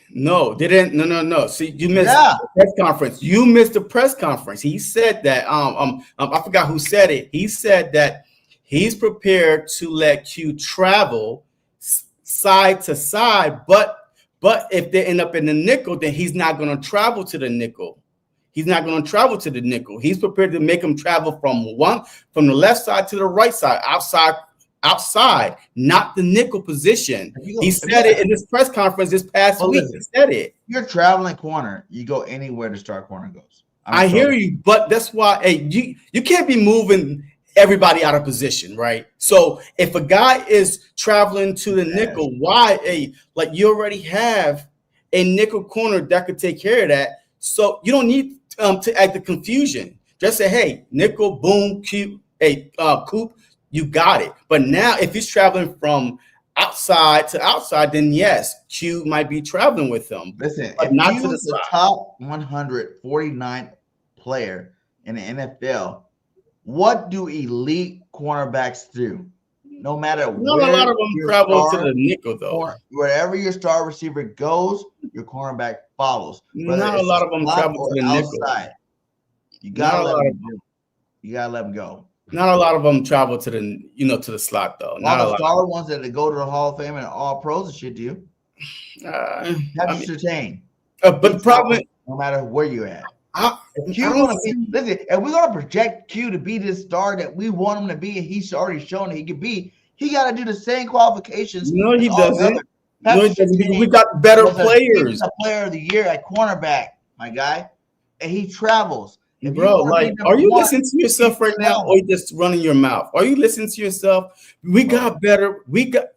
No, they didn't. No. See, you missed the press conference. You missed the press conference. He said that. I forgot who said it. He said that he's prepared to let Q travel side to side, but if they end up in the nickel, then he's not going to travel to the nickel. He's not going to travel to the nickel. He's prepared to make him travel from the left side to the right side, outside, not the nickel position. He said it in this press conference this past week. He said it. You're traveling corner. You go anywhere the star corner goes. I hear you, but that's why you can't be moving everybody out of position, right? So if a guy is traveling to the nickel, why? You already have a nickel corner that could take care of that. So you don't need to add the confusion. Just say, hey, nickel, boom, Q, hey, Coop, you got it. But now if he's traveling from outside to outside, then yes, Q might be traveling with him. Listen, but if not he to was the the side. top 149 player in the NFL, what do elite cornerbacks do? No matter Not where a lot of them your travel star, to the nickel, though. wherever your star receiver goes, your cornerback follows. Whether Not a it's lot of them slot travel or to the nickel. outside, you gotta Not a let lot them of go. You gotta let them go. Not a lot of them travel to the to the slot though. Not All a the lot. star ones that go to the Hall of Fame and all pros and shit do. Patrick Surtain. But the problem, no matter where you're at. If if we're gonna project Q to be this star that we want him to be, and he's already shown that he can be, he got to do the same qualifications. No, he doesn't. No, he doesn't. We got better players. He's a player of the year at cornerback, my guy, and he travels. Bro, like, are you listening to yourself right now, or you just running your mouth? Are you listening to yourself? We got better.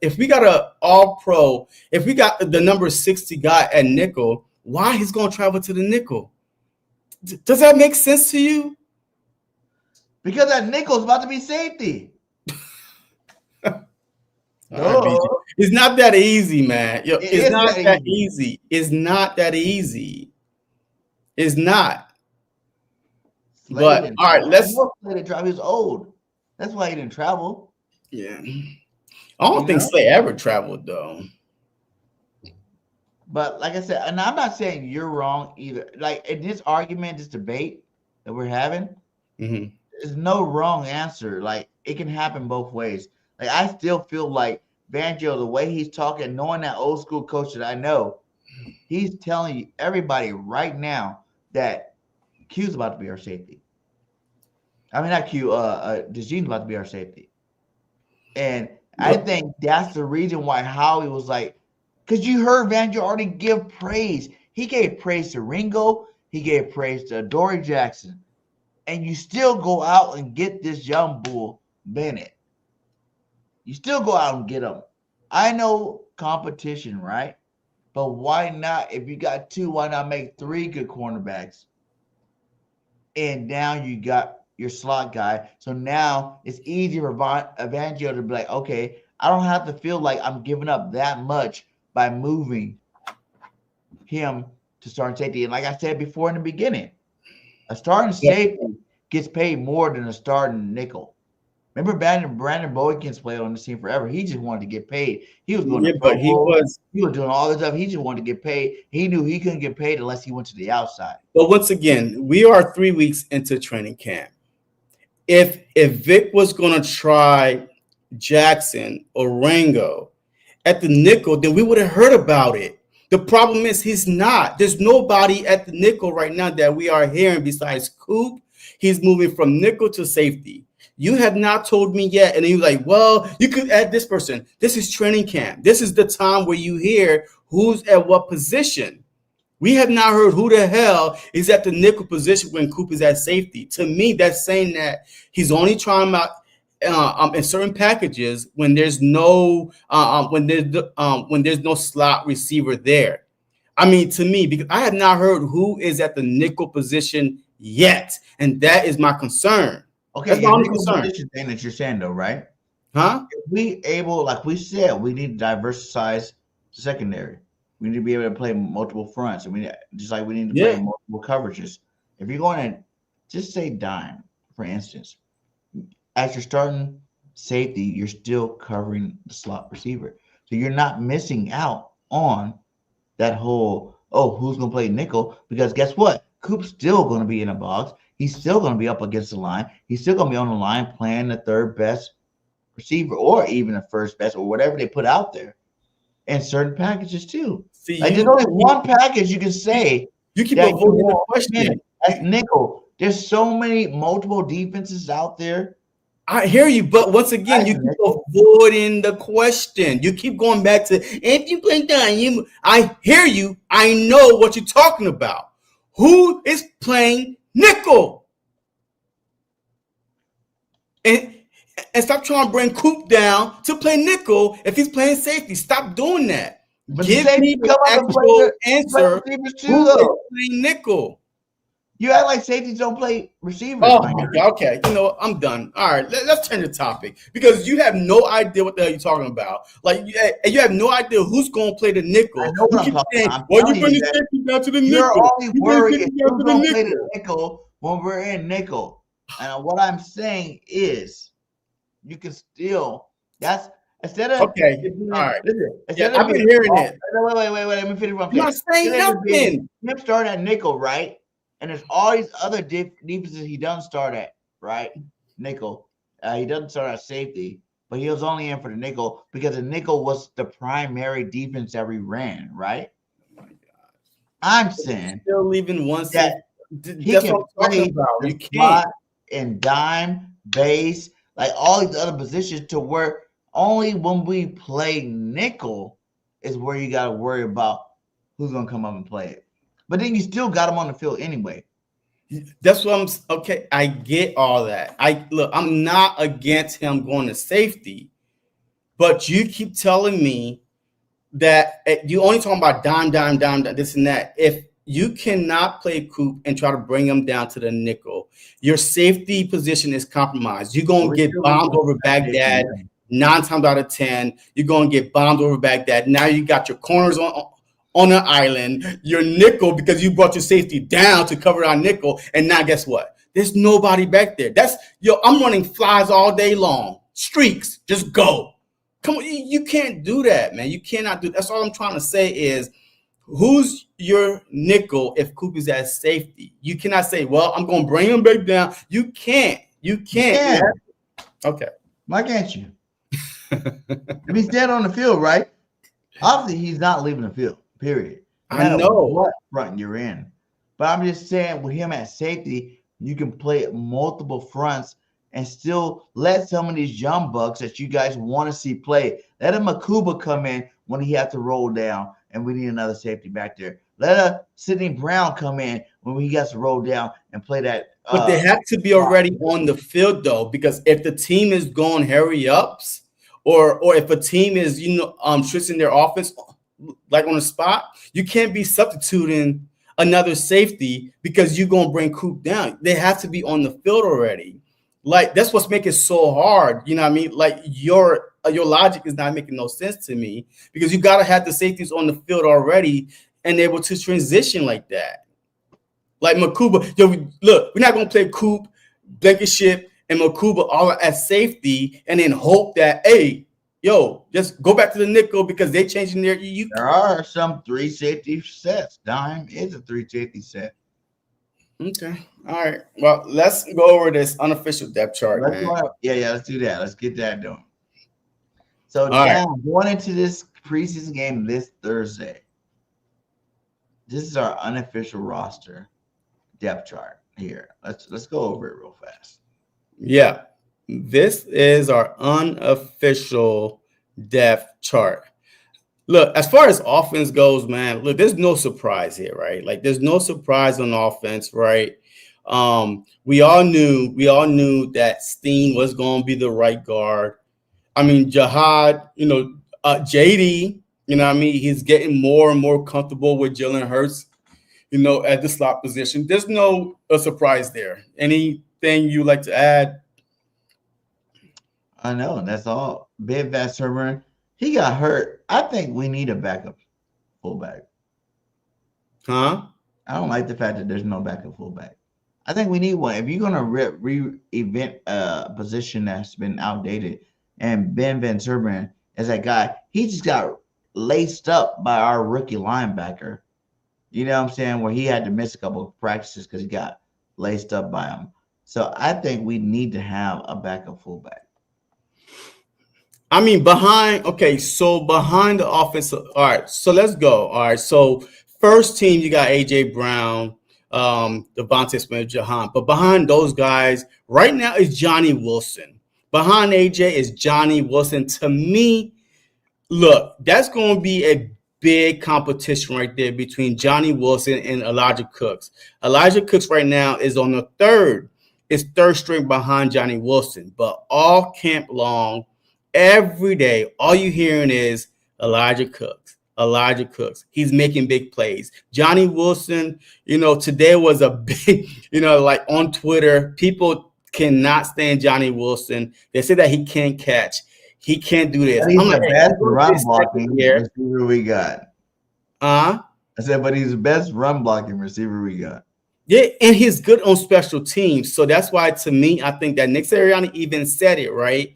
If we got a all pro, if we got the number 60 guy at nickel, why he's gonna travel to the nickel? Does that make sense to you? Because that nickel's about to be safety. It's not that easy, man. It's not that easy. It's not that easy. It's not. But all right, let's. He was old. That's why he didn't travel. Yeah, I don't think Slay ever traveled though. But like I said, and I'm not saying you're wrong either. Like in this argument, this debate that we're having, there's no wrong answer. Like it can happen both ways. Like I still feel like Banjo, the way he's talking, knowing that old school coach that I know, he's telling you everybody right now that Q's about to be our safety. I mean, not Q. DeJean's about to be our safety, and I think that's the reason why Howie was like, because you heard Banjo already give praise. He gave praise to Ringo. He gave praise to Dory Jackson, and you still go out and get this young bull Bennett. You still go out and get him. I know competition, right? But why not? If you got two, why not make three good cornerbacks? And now you got your slot guy. So now it's easier for Evangio to be like, okay, I don't have to feel like I'm giving up that much by moving him to starting safety. And like I said before in the beginning, a starting safety gets paid more than a starting nickel. Remember Brandon Boykins played on this team forever. He just wanted to get paid. He was going to Pro Bowl. He was doing all this stuff. He just wanted to get paid. He knew he couldn't get paid unless he went to the outside. But once again, we are 3 weeks into training camp. If Vic was going to try Jackson or Rango at the nickel, then we would have heard about it. The problem is he's not. There's nobody at the nickel right now that we are hearing besides Coop. He's moving from nickel to safety. You have not told me yet. And you're like, well, you could add this person. This is training camp. This is the time where you hear who's at what position. We have not heard who the hell is at the nickel position when Coop is at safety. To me, that's saying that he's only trying out in certain packages when there's no when there's no slot receiver there. I mean, to me, because I have not heard who is at the nickel position yet, and that is my concern. Okay, that's my only concern. Thing that you're saying though, right? Huh? If we able, like we said, we need to diversify secondary. We need to be able to play multiple fronts. I mean, just like we need to play multiple coverages. If you're going to just say dime, for instance, as you're starting safety, you're still covering the slot receiver. So you're not missing out on that whole, who's going to play nickel? Because guess what? Coop's still going to be in a box. He's still going to be up against the line. He's still going to be on the line playing the third best receiver or even the first best or whatever they put out there. And certain packages too. See, like there's only one package you can say. You keep avoiding the question. That's nickel. There's so many multiple defenses out there. I hear you, but once again, you keep avoiding the question. You keep going back to if you play down. I hear you. I know what you're talking about. Who is playing nickel? And stop trying to bring Coop down to play nickel if he's playing safety. Stop doing that. But give me the actual answer. Who is playing nickel? You act like safeties don't play receivers. Oh my God. Okay. You know what? I'm done. All right. Let's change the topic because you have no idea what the hell you're talking about. Like, you have no idea who's going to play the nickel. I know what I'm talking about. Well, you bring the safety down to the nickel. You're only worried if you're going to play the nickel when we're in nickel. And what I'm saying is, you can still. That's instead of okay. All right. Listen, I've been hearing it. Wait. Let me finish what I'm saying. You're not saying nothing. Him starting at nickel, right? And there's all these other defenses he doesn't start at, right? Nickel. He doesn't start at safety, but he was only in for the nickel because the nickel was the primary defense that we ran, right? Oh my God. I'm saying still leaving one that he can play the spot and dime, base, like all these other positions to where only when we play nickel is where you got to worry about who's going to come up and play it. But then you still got him on the field anyway. That's what I'm okay. I get all that. I'm not against him going to safety, but you keep telling me that you only talking about dime, this and that. If you cannot play Coop and try to bring him down to the nickel, your safety position is compromised. You're gonna get bombed over Baghdad 9 times out of 10. You're gonna get bombed over Baghdad. Now you got your corners on an island, your nickel, because you brought your safety down to cover our nickel, and now guess what? There's nobody back there. I'm running flies all day long. Streaks, just go. Come on, you can't do that, man. You cannot do that. That's all I'm trying to say is, who's your nickel if Coop is at safety? You cannot say, well, I'm going to bring him back down. You can't. Yeah. Okay. Why can't you? If he's dead on the field, right? Obviously, he's not leaving the field. Period. I know what front you're in, but I'm just saying with him at safety, you can play at multiple fronts and still let some of these young bucks that you guys want to see play. Let a Makuba come in when he has to roll down, and we need another safety back there. Let a Sidney Brown come in when he gets to roll down and play that. But they have to be already on the field though, because if the team is going hurry ups, or if a team is switching their offense, like on the spot, you can't be substituting another safety because you're going to bring Coop down. They have to be on the field already. Like, that's what's making it so hard. You know what I mean? Like, your logic is not making no sense to me because you got to have the safeties on the field already and able to transition like that. Like Makuba, look, we're not going to play Coop, Blankenship, and Makuba all at safety and then hope that, hey, just go back to the nickel because they changing their. There are some 3 safety sets. Dime is a 3 safety set. Okay. All right. Well, let's go over this unofficial depth chart. Let's do that. Let's get that done. So going into this preseason game this Thursday, this is our unofficial roster depth chart here. Let's go over it real fast. Yeah. This is our unofficial depth chart. Look, as far as offense goes, man, look, there's no surprise here, right? Like, there's no surprise on offense, right? We all knew that Steen was going to be the right guard. I mean, Jihad, JD, he's getting more and more comfortable with Jalen Hurts, at the slot position. There's no surprise there. Anything you like to add? I know, that's all. Ben Van he got hurt. I think we need a backup fullback. Huh? I don't like the fact that there's no backup fullback. I think we need one. If you're going to reinvent a position that's been outdated, and Ben Van is that guy, he just got laced up by our rookie linebacker. You know what I'm saying? Where he had to miss a couple of practices because he got laced up by him. So I think we need to have a backup fullback. I mean, behind the offense. All right, so let's go. All right, so first team, you got A.J. Brown, Devontae Smith, Jahan. But behind those guys, right now is Johnny Wilson. Behind A.J. is Johnny Wilson. To me, look, that's going to be a big competition right there between Johnny Wilson and Elijah Cooks. Elijah Cooks right now is on the third string behind Johnny Wilson. But all camp long, every day, all you hearing is Elijah Cooks, Elijah Cooks. He's making big plays. Johnny Wilson, today was a big, like on Twitter, people cannot stand Johnny Wilson. They say that he can't catch. He can't do this. But he's the best run blocking receiver we got. I said, but he's the best run blocking receiver we got. Yeah, and he's good on special teams. So that's why, to me, I think that Nick Sirianni even said it, right?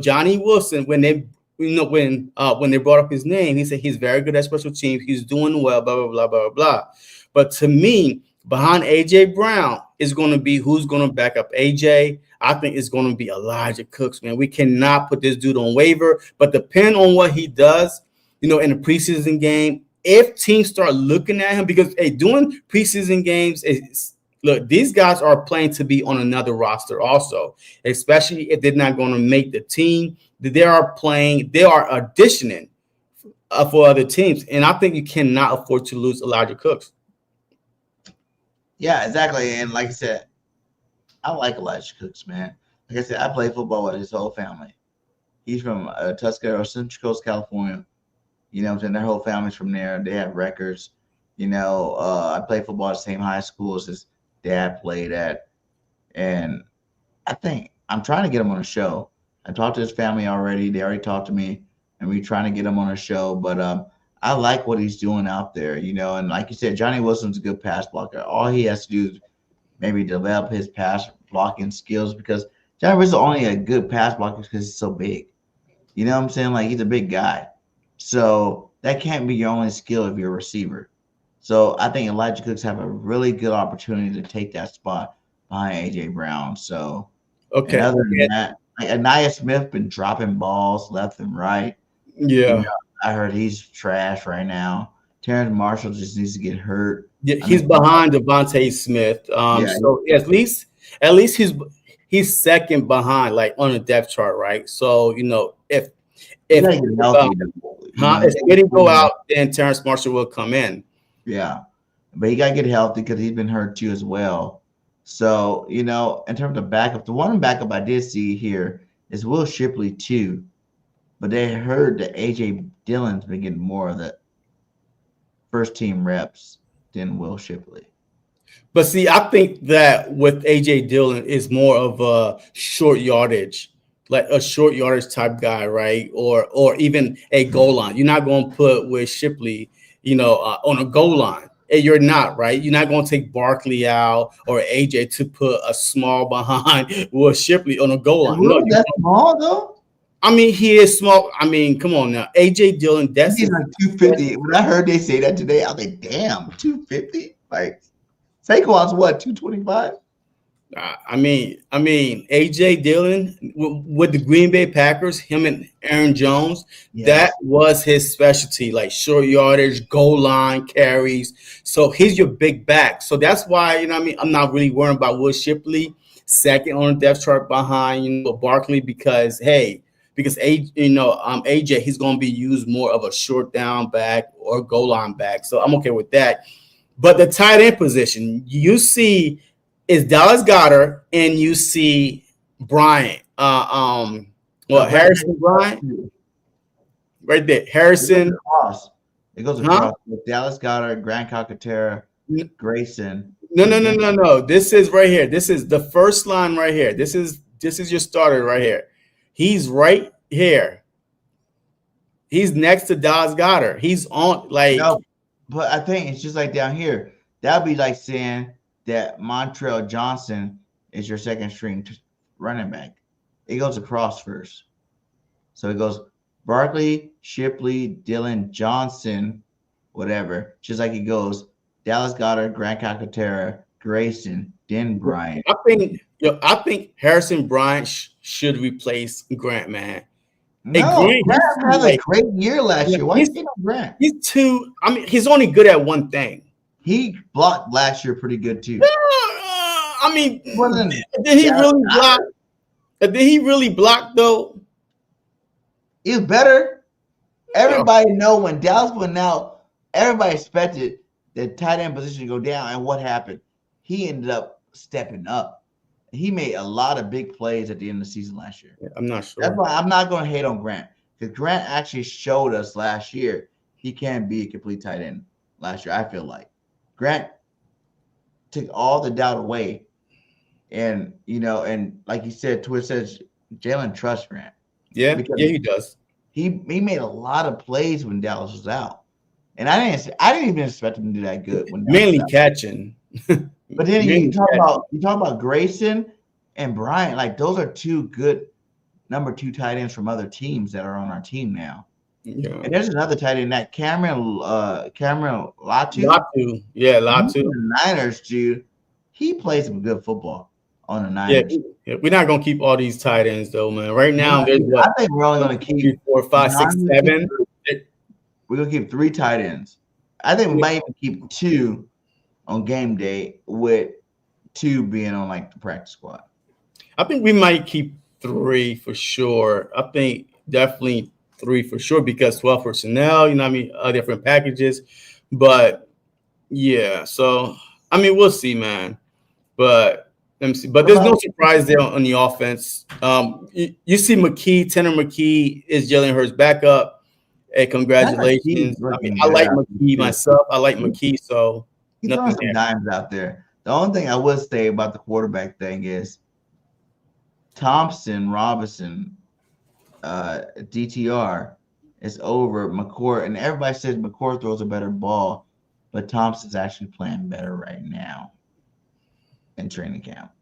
Johnny Wilson, when they brought up his name, he said he's very good at special teams. He's doing well, blah, blah, blah, blah, blah. But to me, behind A.J. Brown is going to be who's going to back up A.J. I think it's going to be Elijah Cooks, man. We cannot put this dude on waiver. But depending on what he does, in the preseason game, if teams start looking at him, because doing preseason games look, these guys are playing to be on another roster also, especially if they're not going to make the team. They are auditioning for other teams. And I think you cannot afford to lose Elijah Cooks. Yeah, exactly. And like I said, I like Elijah Cooks, man. Like I said, I play football with his whole family. He's from Tuscaloosa, Central Coast, California. You know what I'm saying? Their whole family's from there. They have records. I played football at the same high school as his dad played at. And I think I'm trying to get him on a show. I talked to his family already. They already talked to me, and we're trying to get him on a show. But I like what he's doing out there, And like you said, Johnny Wilson's a good pass blocker. All he has to do is maybe develop his pass blocking skills, because Johnny Wilson's only a good pass blocker because he's so big. You know what I'm saying? Like, he's a big guy. So that can't be your only skill if you're a receiver. So I think Elijah Cooks have a really good opportunity to take that spot behind A.J. Brown. So, okay. And other than that, like Anaya Smith been dropping balls left and right. Yeah. I heard he's trash right now. Terrence Marshall just needs to get hurt. Yeah, he's behind Devontae Smith. So at least he's second behind, like on the depth chart, right? So if Smitty go out, then Terrence Marshall will come in. Yeah, but he got to get healthy because he's been hurt too as well. So, in terms of backup, the one backup I did see here is Will Shipley too. But they heard that A.J. Dillon's been getting more of the first team reps than Will Shipley. But see, I think that with A.J. Dillon is more of a short yardage, like a short yardage type guy, right? Or even a goal line. You're not going to put with Shipley, on a goal line. You're not, right? You're not going to take Barkley out or AJ to put a small behind Will Shipley on a goal line. No, that's small though. I mean, he is small. I mean, come on now. AJ Dillon, that's he's like 250. When I heard they say that today, I was like, damn, 250? Like Saquon's what, 225? I mean, AJ Dillon with the Green Bay Packers, him and Aaron Jones, that was his specialty, like short yardage, goal line carries. So he's your big back. So that's why, I'm not really worried about Will Shipley second on the depth chart behind, Barkley, because AJ, he's going to be used more of a short down back or goal line back. So I'm okay with that. But the tight end position, you see, is Dallas Goedert, and you see Bryant. Harrison Bryant? Right there. Harrison. It goes across with Dallas Goedert, Grant Calcaterra, Grayson. No. This is right here. This is the first line right here. This is your starter right here. He's right here. He's next to Dallas Goedert. He's on but I think it's just like down here. That'd be like saying that Montrell Johnson is your second string running back. It goes across first. So it goes Barkley, Shipley, Dillon, Johnson, whatever. Just like it goes Dallas Goedert, Grant Calcaterra, Grayson, then Bryant. I think Harrison Bryant should replace Grant, man. No, Grant had a great year last year. Why are you saying Grant? He's only good at one thing. He blocked last year pretty good too. Did he really block? Did he really block though? He was better. Everybody know when Dallas went out, everybody expected the tight end position to go down. And what happened? He ended up stepping up. He made a lot of big plays at the end of the season last year. I'm not sure. That's why I'm not going to hate on Grant, because Grant actually showed us last year he can be a complete tight end last year, I feel like. Grant took all the doubt away. And, and like you said, Twitch says Jalen trusts Grant. Yeah, he does. He made a lot of plays when Dallas was out. And I didn't even expect him to do that good. Mainly catching. But then you talk about Grayson and Bryant. Like, those are two good number 2 tight ends from other teams that are on our team now. Yeah. And there's another tight end, that Cameron Latu. Latu. Yeah, Latu. The Niners, dude. He plays some good football on the Niners. Yeah, we're not gonna keep all these tight ends though, man. Right now, there's I think we're only gonna keep 3, 4, 5, 6, 7. We're gonna keep 3 tight ends. I think we might even keep 2 on game day, with 2 being on like the practice squad. I think we might keep 3 for sure. I think definitely 3 for sure, because 12 personnel, different packages. But yeah, so we'll see, man. But let me see. But there's no surprise there on the offense. You see Tanner McKee is Jalen Hurts' backup. Hey, congratulations. I like McKee myself. I like McKee, so he's throwing some dimes out there. The only thing I would say about the quarterback thing is Thompson, Robinson, DTR is over McCourt, and everybody says McCourt throws a better ball, but Thompson's actually playing better right now in training camp.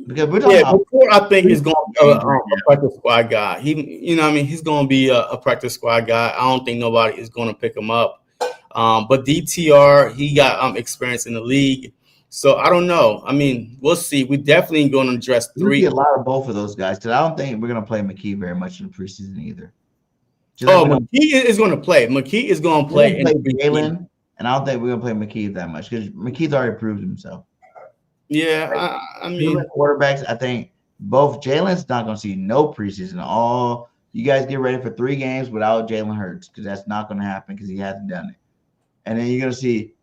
Because we're talking about McCourt, I think is going to be a practice squad guy. He's going to be a practice squad guy. I don't think nobody is going to pick him up. But DTR, he got experience in the league. So I don't know. We'll see. We're definitely going to address 3. A lot of both of those guys, because I don't think we're going to play McKee very much in the preseason either. McKee is going to play. McKee is going to play. Jalen, and I don't think we're going to play McKee that much, because McKee's already proved himself. Yeah, quarterbacks, I think both Jalen's not going to see no preseason. You guys get ready for 3 games without Jalen Hurts, because that's not going to happen, because he hasn't done it. And then you're going to see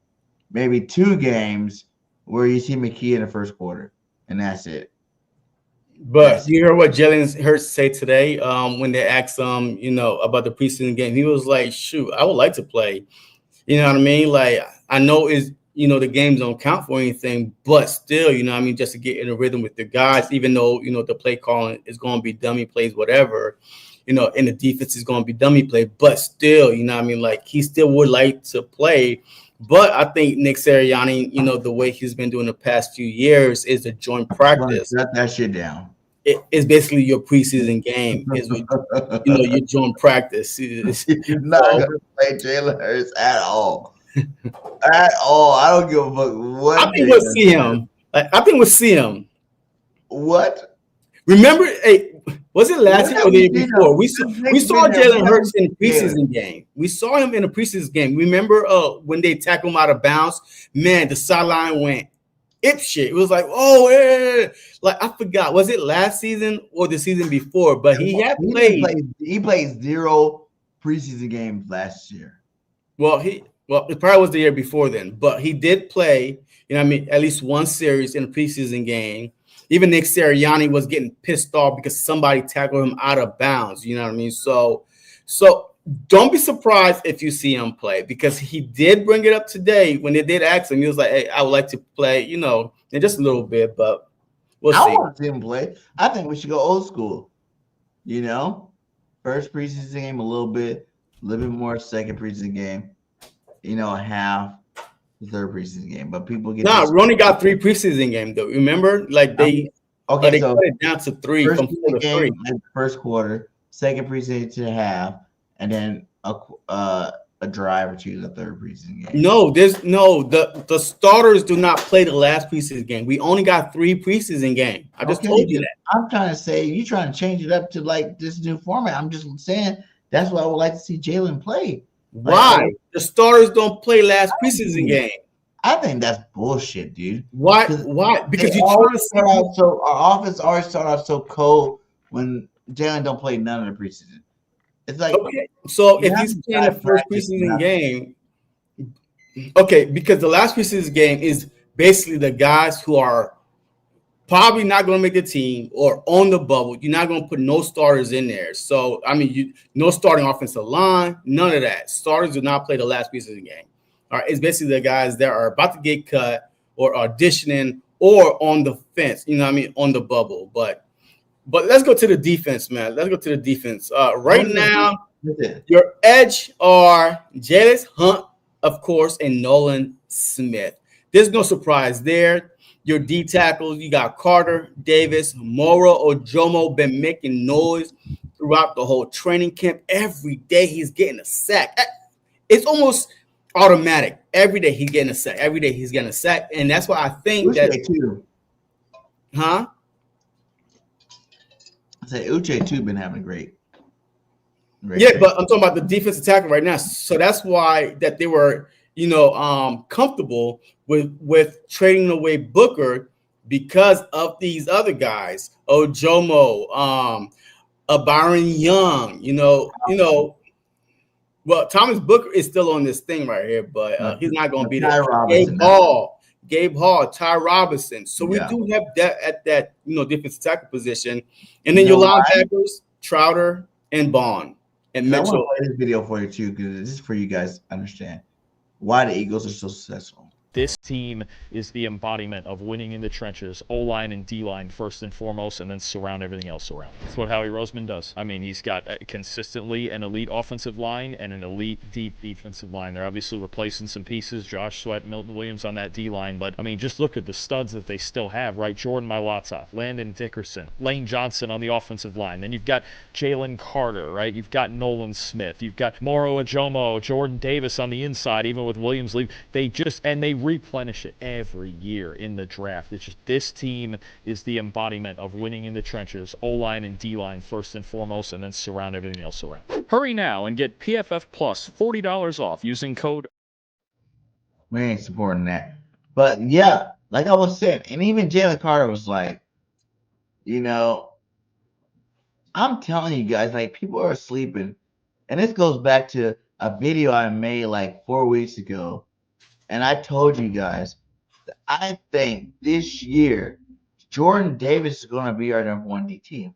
maybe 2 games where you see McKee in the first quarter, and that's it. But you hear what Jalen Hurts say today when they asked him, about the preseason game. He was like, shoot, I would like to play. You know what I mean? Like, I know the games don't count for anything, but still, just to get in a rhythm with the guys, even though, the play calling is going to be dummy plays, whatever, and the defense is going to be dummy play, but still, like, he still would like to play. But I think Nick Sirianni, the way he's been doing the past few years is a joint practice. Shut that shit down. It's basically your preseason game. Is your joint practice. You're not going to play Jalen Hurts at all. At all. I don't give a fuck what. I think we'll see him. I think we'll see him. What? Remember, was it last year or the year before? We saw Jalen Hurts in the preseason game. We saw him in the preseason game. Remember when they tackled him out of bounds? Man, the sideline went shit. It was like, like I forgot. Was it last season or the season before? But he played. He played 0 preseason games last year. Well, it probably was the year before then, but he did play, at least 1 series in a preseason game. Even Nick Sirianni was getting pissed off because somebody tackled him out of bounds. You know what I mean? So don't be surprised if you see him play, because he did bring it up today when they did ask him. He was like, hey, I would like to play, in just a little bit, but we'll see. I want to see him play. I think we should go old school. First preseason game a little bit more, second preseason game. Half the third preseason game, but people get. We only got 3 preseason games though. Remember, like they so cut it down to 3 from 4 to 3. First quarter, second preseason to half, and then a drive or 2 the third preseason game. No, the starters do not play the last preseason game. We only got 3 preseason games. I just told you that. I'm trying to say you're trying to change it up to like this new format. I'm just saying that's why I would like to see Jalen play. Why? The starters don't play last preseason game. I think that's bullshit, dude. Why? Because you always start out so our offense always start off so cold when Jalen don't play none of the preseason. It's like, okay, so if he's playing the first preseason game, okay, because the last preseason game is basically the guys who are probably not going to make the team or on the bubble. You're not going to put no starters in there. So, I mean, no starting offensive line, none of that. Starters do not play the last piece of the game. All right, it's basically the guys that are about to get cut or auditioning or on the fence, you know what I mean, on the bubble. But let's go to the defense, man. Let's go to the defense. Right now, your edge are Jalen Hunt, of course, and Nolan Smith. There's no surprise there. Your D tackles, you got Carter, Davis, Moro, Ojomo been making noise throughout the whole training camp. Every day he's getting a sack. It's almost automatic. Every day he's getting a sack. Every day he's getting a sack. And that's why I think Uche Huh? I said Uche too been having a great Yeah, but I'm talking about the defensive tackle right now. So that's why that they were, comfortable with trading away Booker because of these other guys, Ojomo, Byron Young, well, Thomas Booker is still on this thing right here, but he's not going to be there. Gabe Hall, Ty Robinson. So we do have that at that, defensive tackle position. And then your linebackers, Trouter and Bond and Mitchell. I want to play this video for you too, because this is for you guys to understand why the Eagles are so successful. This team is the embodiment of winning in the trenches, O-line and D-line first and foremost, and then surround everything else around. That's what Howie Roseman does. I mean, he's got consistently an elite offensive line and an elite deep defensive line. They're obviously replacing some pieces, Josh Sweat, Milton Williams on that D-line, but I mean, just look at the studs that they still have, right? Jordan Mailata, Landon Dickerson, Lane Johnson on the offensive line. Then you've got Jalen Carter, right? You've got Nolan Smith. You've got Moro Ojomo, Jordan Davis on the inside, even with Williams leave. They replenish it every year in the draft. It's just this team is the embodiment of winning in the trenches, O-line and D-line first and foremost, and then surround everything else around. Hurry now and get PFF Plus $40 off using code. We ain't supporting that. But yeah, like I was saying, and even Jalen Carter was like, I'm telling you guys, like, people are sleeping. And this goes back to a video I made like 4 weeks ago. And I told you guys that I think this year Jordan Davis is going to be our number one DT.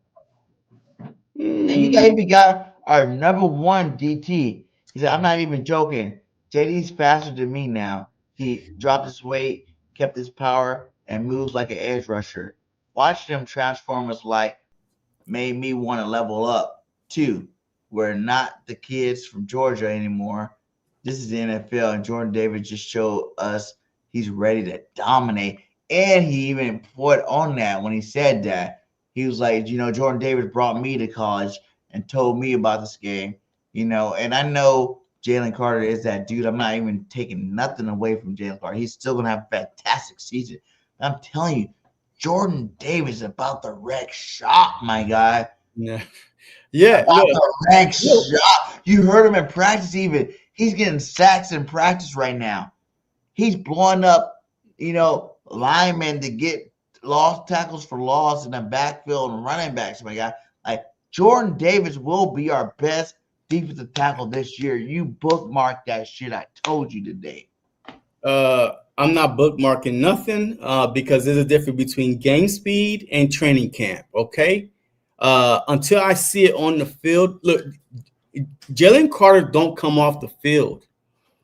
And you guys even got our number one DT. He said, I'm not even joking. JD's faster than me now. He dropped his weight, kept his power, and moves like an edge rusher. Watching him transform his life made me want to level up too. We're not the kids from Georgia anymore. This is the NFL, and Jordan Davis just showed us he's ready to dominate. And he even put on that when he said that. He was like, Jordan Davis brought me to college and told me about this game, and I know Jalen Carter is that dude. I'm not even taking nothing away from Jalen Carter. He's still going to have a fantastic season. I'm telling you, Jordan Davis is about to wreck shop, my guy. Yeah. About to wreck shop. You heard him in practice even. He's getting sacks in practice right now. He's blowing up, linemen to get lost tackles for loss in the backfield and running backs, my guy. Like, Jordan Davis will be our best defensive tackle this year. You bookmark that shit I told you today. I'm not bookmarking nothing because there's a difference between game speed and training camp, okay? Until I see it on the field. Look, Jalen Carter don't come off the field.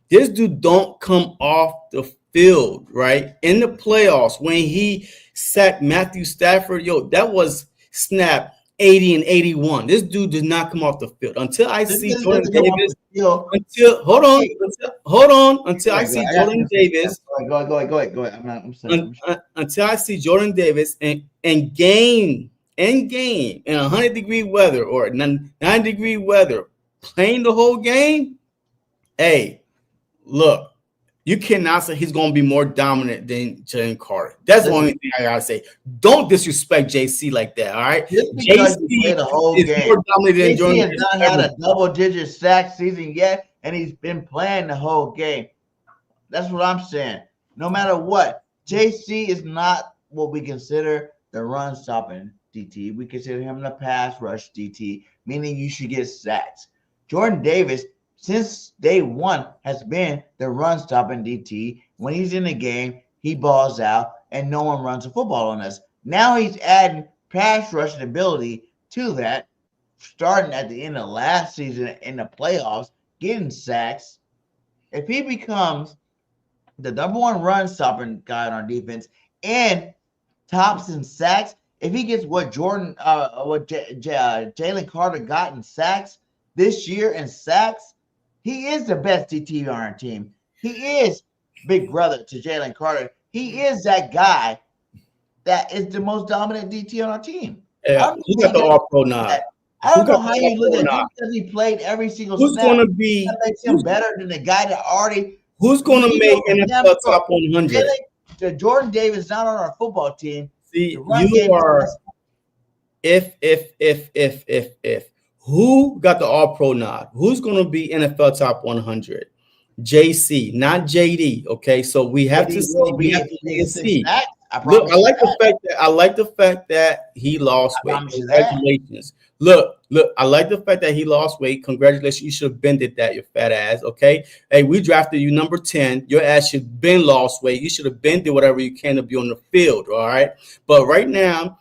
This dude don't come off the field, right? In the playoffs, when he sacked Matthew Stafford, that was snap 80 and 81. This dude does not come off the field. Until I see Jordan Davis. Until I see Jordan Davis. Go ahead. Until I see Jordan Davis and game in 100-degree weather or 90-degree weather, playing the whole game, hey, look, you cannot say he's going to be more dominant than Jalen Carter. That's the only thing I got to say. Don't disrespect JC like that, all right? JC the whole is game. more dominant than Jordan. JC has not had a double-digit sack season yet, and he's been playing the whole game. That's what I'm saying. No matter what, JC is not what we consider the run-stopping DT. We consider him the pass rush DT, meaning you should get sacks. Jordan Davis, since day one, has been the run-stopping DT. When he's in the game, he balls out, and no one runs the football on us. Now he's adding pass rushing ability to that, starting at the end of last season in the playoffs, getting sacks. If he becomes the number one run stopping guy on our defense and tops in sacks, if he gets what Jalen Carter got in sacks this year in sacks, he is the best DT on our team. He is big brother to Jalen Carter. He is that guy that is the most dominant DT on our team. Yeah, you got the All-Pro nod. I don't know how you look at him because he played every single who's snap. Going to be? That makes him better than the guy that already. Who's going to make NFL top 100? Jordan Davis not on our football team. See, you are. If who got the All-Pro nod? Who's going to be NFL top 100? JC, not JD. Okay, so we have to see. We have to see. Look, I like the fact that he lost weight. Congratulations. Look, I like the fact that he lost weight. Congratulations. You should have bended that, your fat ass. Okay. Hey, we drafted you number 10. Your ass should have been lost weight. You should have bended whatever you can to be on the field. All right. But right now,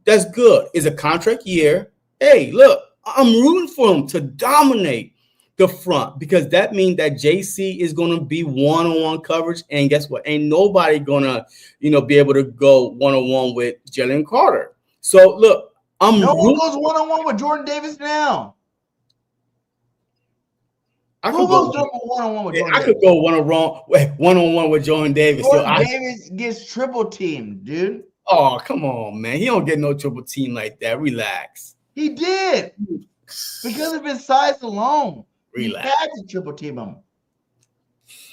that's good. It's a contract year. Hey, look, I'm rooting for him to dominate the front because that means that JC is going to be one-on-one coverage. And guess what? Ain't nobody going to, be able to go one-on-one with Jalen Carter. So look, no one goes one-on-one with Jordan Davis now. Who goes one-on-one with Jordan Davis? I could go one-on-one with Jordan Davis. Jordan Davis gets triple teamed, dude. Oh, come on, man. He don't get no triple team like that. Relax. He did. Because of his size alone. Relax. He had to triple team him.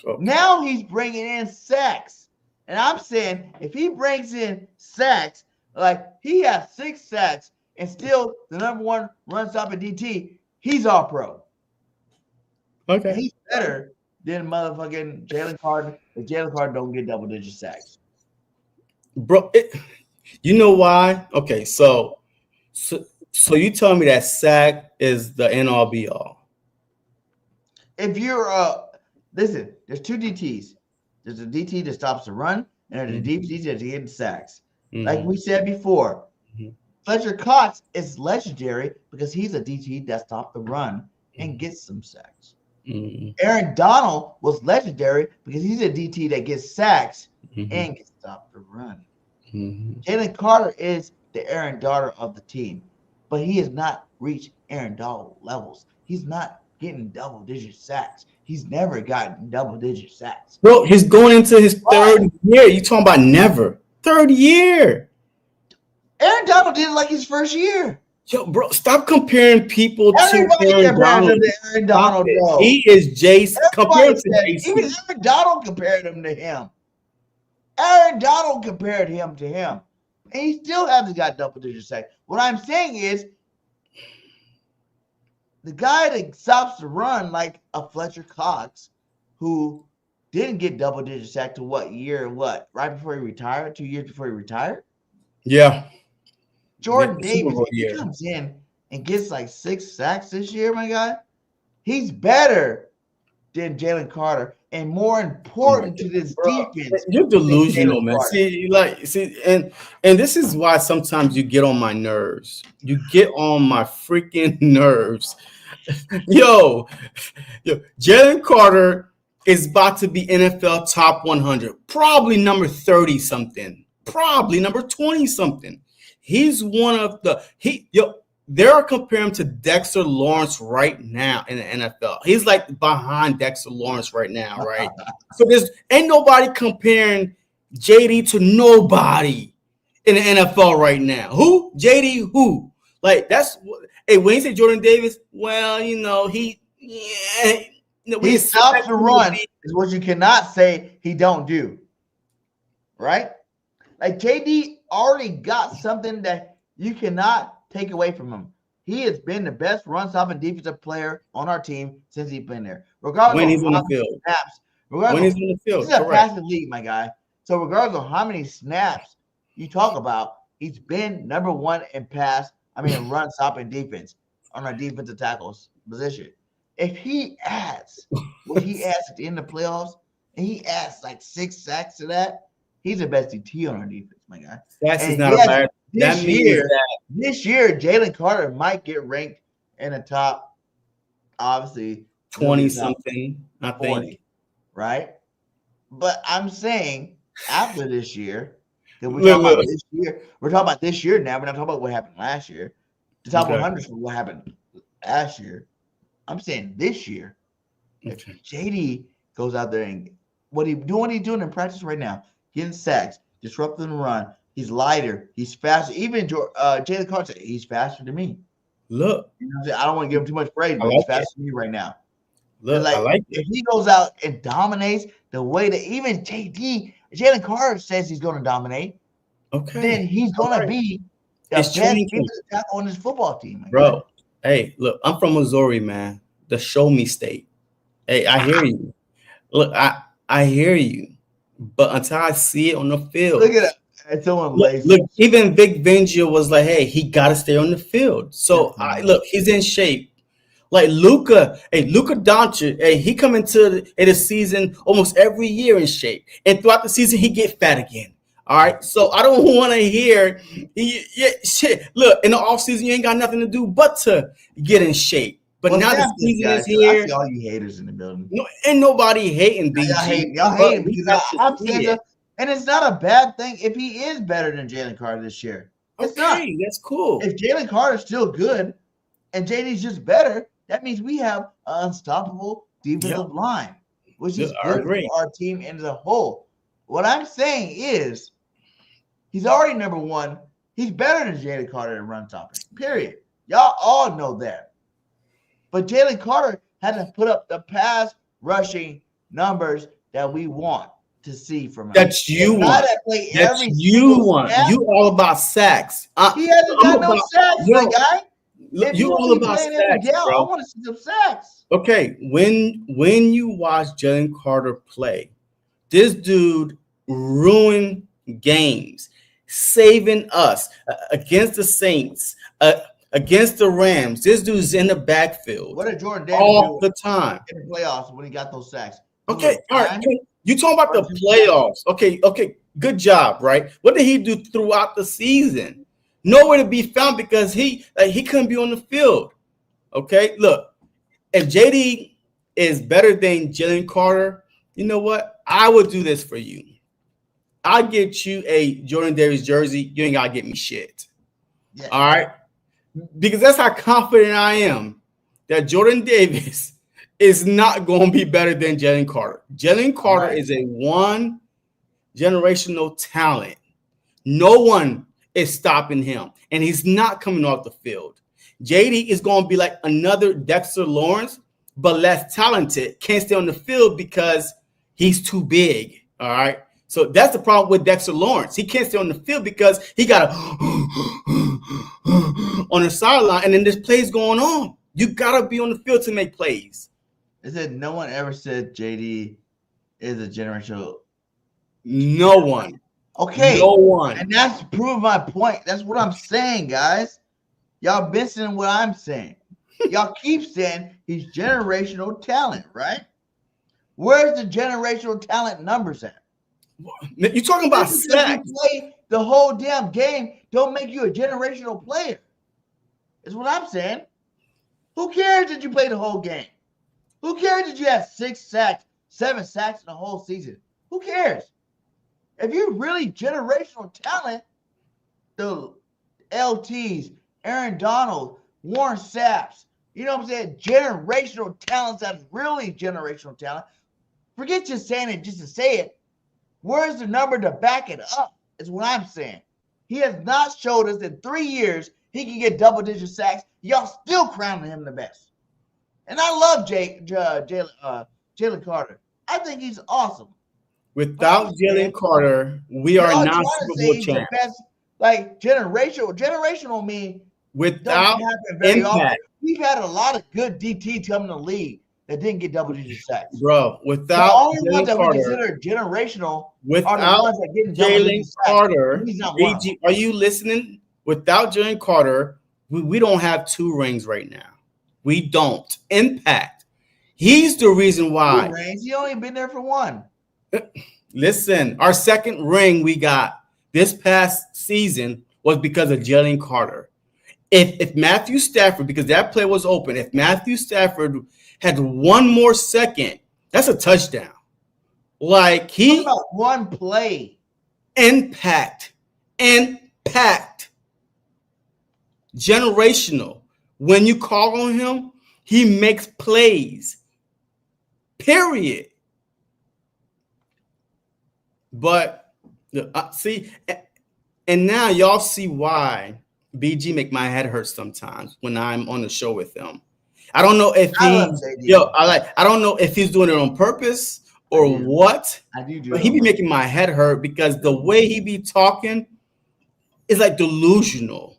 Okay. Now he's bringing in sacks. And I'm saying if he brings in sacks, like he has 6 sacks and still the number one run stop at DT, he's all pro. Okay. And he's better than motherfucking Jalen Carter if Jalen Carter don't get double-digit sacks. Bro, you know why? Okay, so you tell me that sack is the end-all be-all. If you're listen, there's 2 DTs. There's a DT that stops the run, and there's a DT that's getting sacks. Mm-hmm. Like we said before, Fletcher Cox is legendary because he's a DT that stopped the run and gets some sacks. Aaron Donald was legendary because he's a DT that gets sacks and can stop the run. Jalen Carter is the Aaron Donald of the team, but he has not reached Aaron Donald levels. He's not getting double-digit sacks. He's never gotten double-digit sacks. Bro, he's going into his 3rd year. You talking about never. 3rd year. Aaron Donald did it like his 1st year. Yo, bro, stop comparing people to Aaron Donald. Aaron Donald, bro. He is Jason. Compared to Jason. Even Aaron Donald compared him to him. Aaron Donald compared him to him. And he still hasn't got double-digit sacks. What I'm saying is, the guy that stops the run like a Fletcher Cox, who didn't get double-digit sack to what year? What? Right before he retired? 2 years before he retired? Yeah. Jordan Davis, he comes in and gets like 6 sacks this year, my guy. He's better than Jalen Carter and more important to this defense. You're delusional, man. And this is why sometimes you get on my nerves. You get on my freaking nerves. Yo, Jalen Carter is about to be NFL top 100, probably number 30 something, probably number 20 something. He's one of they're comparing him to Dexter Lawrence right now in the NFL. He's like behind Dexter Lawrence right now, right? So ain't nobody comparing JD to nobody in the NFL right now. Who? JD who? Like that's hey, when you say Jordan Davis, well, he stops the run is what you cannot say he don't do. Right? Like JD already got something that you cannot take away from him. He has been the best run-stopping defensive player on our team since he's been there. Regardless when he's of on how the field. Snaps, when he's on the field. This is a passive league, my guy. So regardless of how many snaps you talk about, he's been number 1 in run-stopping defense on our defensive tackles position. If he adds what he adds at the end of the playoffs, and he adds like 6 sacks to that, He's the best DT on our defense, my guy. Sacks is And not a bad. That this means year, that this year, Jalen Carter might get ranked in the top, obviously 20 something, I 40, think. right? But I'm saying after this year, that we're talking about this year. We're talking about this year now. We're not talking about what happened last year. The top 100 for what happened last year. I'm saying this year, if JD goes out there and what he's doing in practice right now, getting sacks, disrupting the run. He's lighter. He's faster. Even Jalen Carter, he's faster than me. Look, you know, I don't want to give him too much praise, but he's faster than me right now. Look, I like if he goes out and dominates the way that even Jalen Carter says he's going to dominate, then he's going to be the best defensive tackle on his football team, bro. Hey, look, I'm from Missouri, man, the show me state. Hey, I hear you. Look, I hear you, but until I see it on the field, look at it. Look, even Vic Fangio was like, "Hey, he got to stay on the field." So look, he's in shape. Like Luka Doncic, hey, he come into the season almost every year in shape, and throughout the season he get fat again. All right, so I don't want to hear, shit. Look, in the offseason you ain't got nothing to do but to get in shape. But now the season is here. I see all you haters in the building. No, ain't nobody hating. Y'all hate him because I'm saying. And it's not a bad thing if he is better than Jalen Carter this year. It's not. That's cool. If Jalen Carter's still good and JD's just better, that means we have an unstoppable defensive line, which is good for our team as a whole. What I'm saying is he's already number one. He's better than Jalen Carter in run stopping, period. Y'all all know that. But Jalen Carter had to put up the pass rushing numbers that we want to see from him. That's you want. That's you want. You all about sacks. He hasn't got no sacks, my guy. You all about sacks, bro. I want to see some sacks. Okay, when you watch Jalen Carter play, this dude ruined games, saving us against the Saints, against the Rams. This dude's in the backfield. What did Jordan Davis all the time in the playoffs when he got those sacks? Okay, all right. You talking about the playoffs? Okay, good job, right? What did he do throughout the season? Nowhere to be found because he couldn't be on the field. Okay, look, if JD is better than Jalen Carter, you know what? I would do this for you. I'll get you a Jordan Davis jersey. You ain't gotta get me shit. Yeah. All right, because that's how confident I am that Jordan Davis is not going to be better than Jalen Carter. Jalen Carter is a one generational talent. No one is stopping him, and he's not coming off the field. JD is going to be like another Dexter Lawrence, but less talented. Can't stay on the field because he's too big. All right. So that's the problem with Dexter Lawrence. He can't stay on the field because he got on the sideline, and then there's plays going on. You got to be on the field to make plays. Is it no one ever said JD is a generational? No one. Okay. No one. And that's to prove my point. That's what I'm saying, guys. Y'all missing what I'm saying. Y'all keep saying he's generational talent, right? Where's the generational talent numbers at? You're talking about sacks. You play the whole damn game don't make you a generational player. Is what I'm saying. Who cares that you play the whole game? Who cares that you have 6 sacks, 7 sacks in the whole season? Who cares? If you're really generational talent, the LTs, Aaron Donald, Warren Saps, you know what I'm saying? Generational talents that's really generational talent. Forget just saying it just to say it. Where's the number to back it up? Is what I'm saying. He has not showed us in 3 years he can get double-digit sacks. Y'all still crowning him the best. And I love Jalen Carter. I think he's awesome. Without Jalen Carter, we are not Super Bowl champs. Like generational mean without very often. We've had a lot of good DT come in the league that didn't get double-digit sacks. Bro, without the only Jalen ones that Carter, we consider generational without are the ones that get Jalen Carter, he's not DG, are you listening? Without Jalen Carter, we don't have 2 rings right now. We don't. Impact. He's the reason why. 2 rings. He only been there for 1. Listen, our second ring we got this past season was because of Jalen Carter. If Matthew Stafford, because that play was open, if Matthew Stafford had one more second, that's a touchdown. Like he about one play. Impact. Generational. When you call on him, he makes plays. Period. But see, and now y'all see why BG make my head hurt sometimes when I'm on the show with him. I don't know if I don't know if he's doing it on purpose or what. But he be making my head hurt because the way he be talking is like delusional.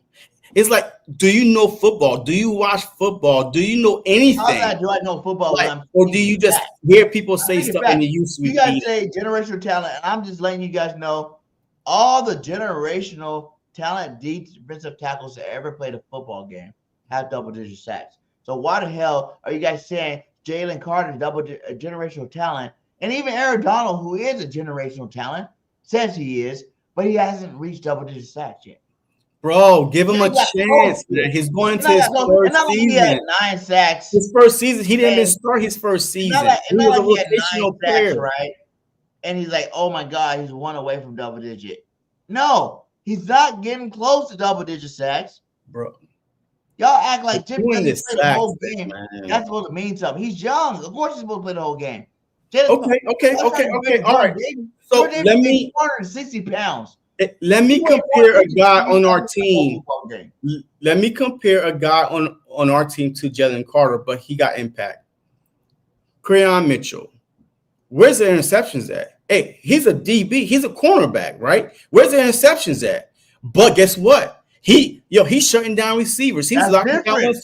It's like, do you know football? Do you watch football? Do you know anything? Do I know football? Like, or do you just hear people say stuff and you used to? You guys say generational talent, and I'm just letting you guys know all the generational talent defensive tackles that ever played a football game have double-digit sacks. So why the hell are you guys saying Jalen Carter is generational talent? And even Aaron Donald, who is a generational talent, says he is, but he hasn't reached double-digit sacks yet. Bro, give him a chance. He's going to his first season. He had 9 sacks. His first season, he didn't even start his first season. He was a rotational player, right? And he's like, oh my God, he's one away from double digit. No, he's not getting close to double-digit sacks. Bro. Y'all act like Jim played the whole game. Man. That's supposed to mean something. He's young. Of course he's supposed to play the whole game. Okay. All right. So let me 460 pounds. Let me compare a guy on our team. Let me compare a guy on our team to Jalen Carter, but he got impact. Creon Mitchell. Where's the interceptions at? Hey, he's a DB. He's a cornerback, right? Where's the interceptions at? But guess what? He's shutting down receivers. He's locking down. No. He's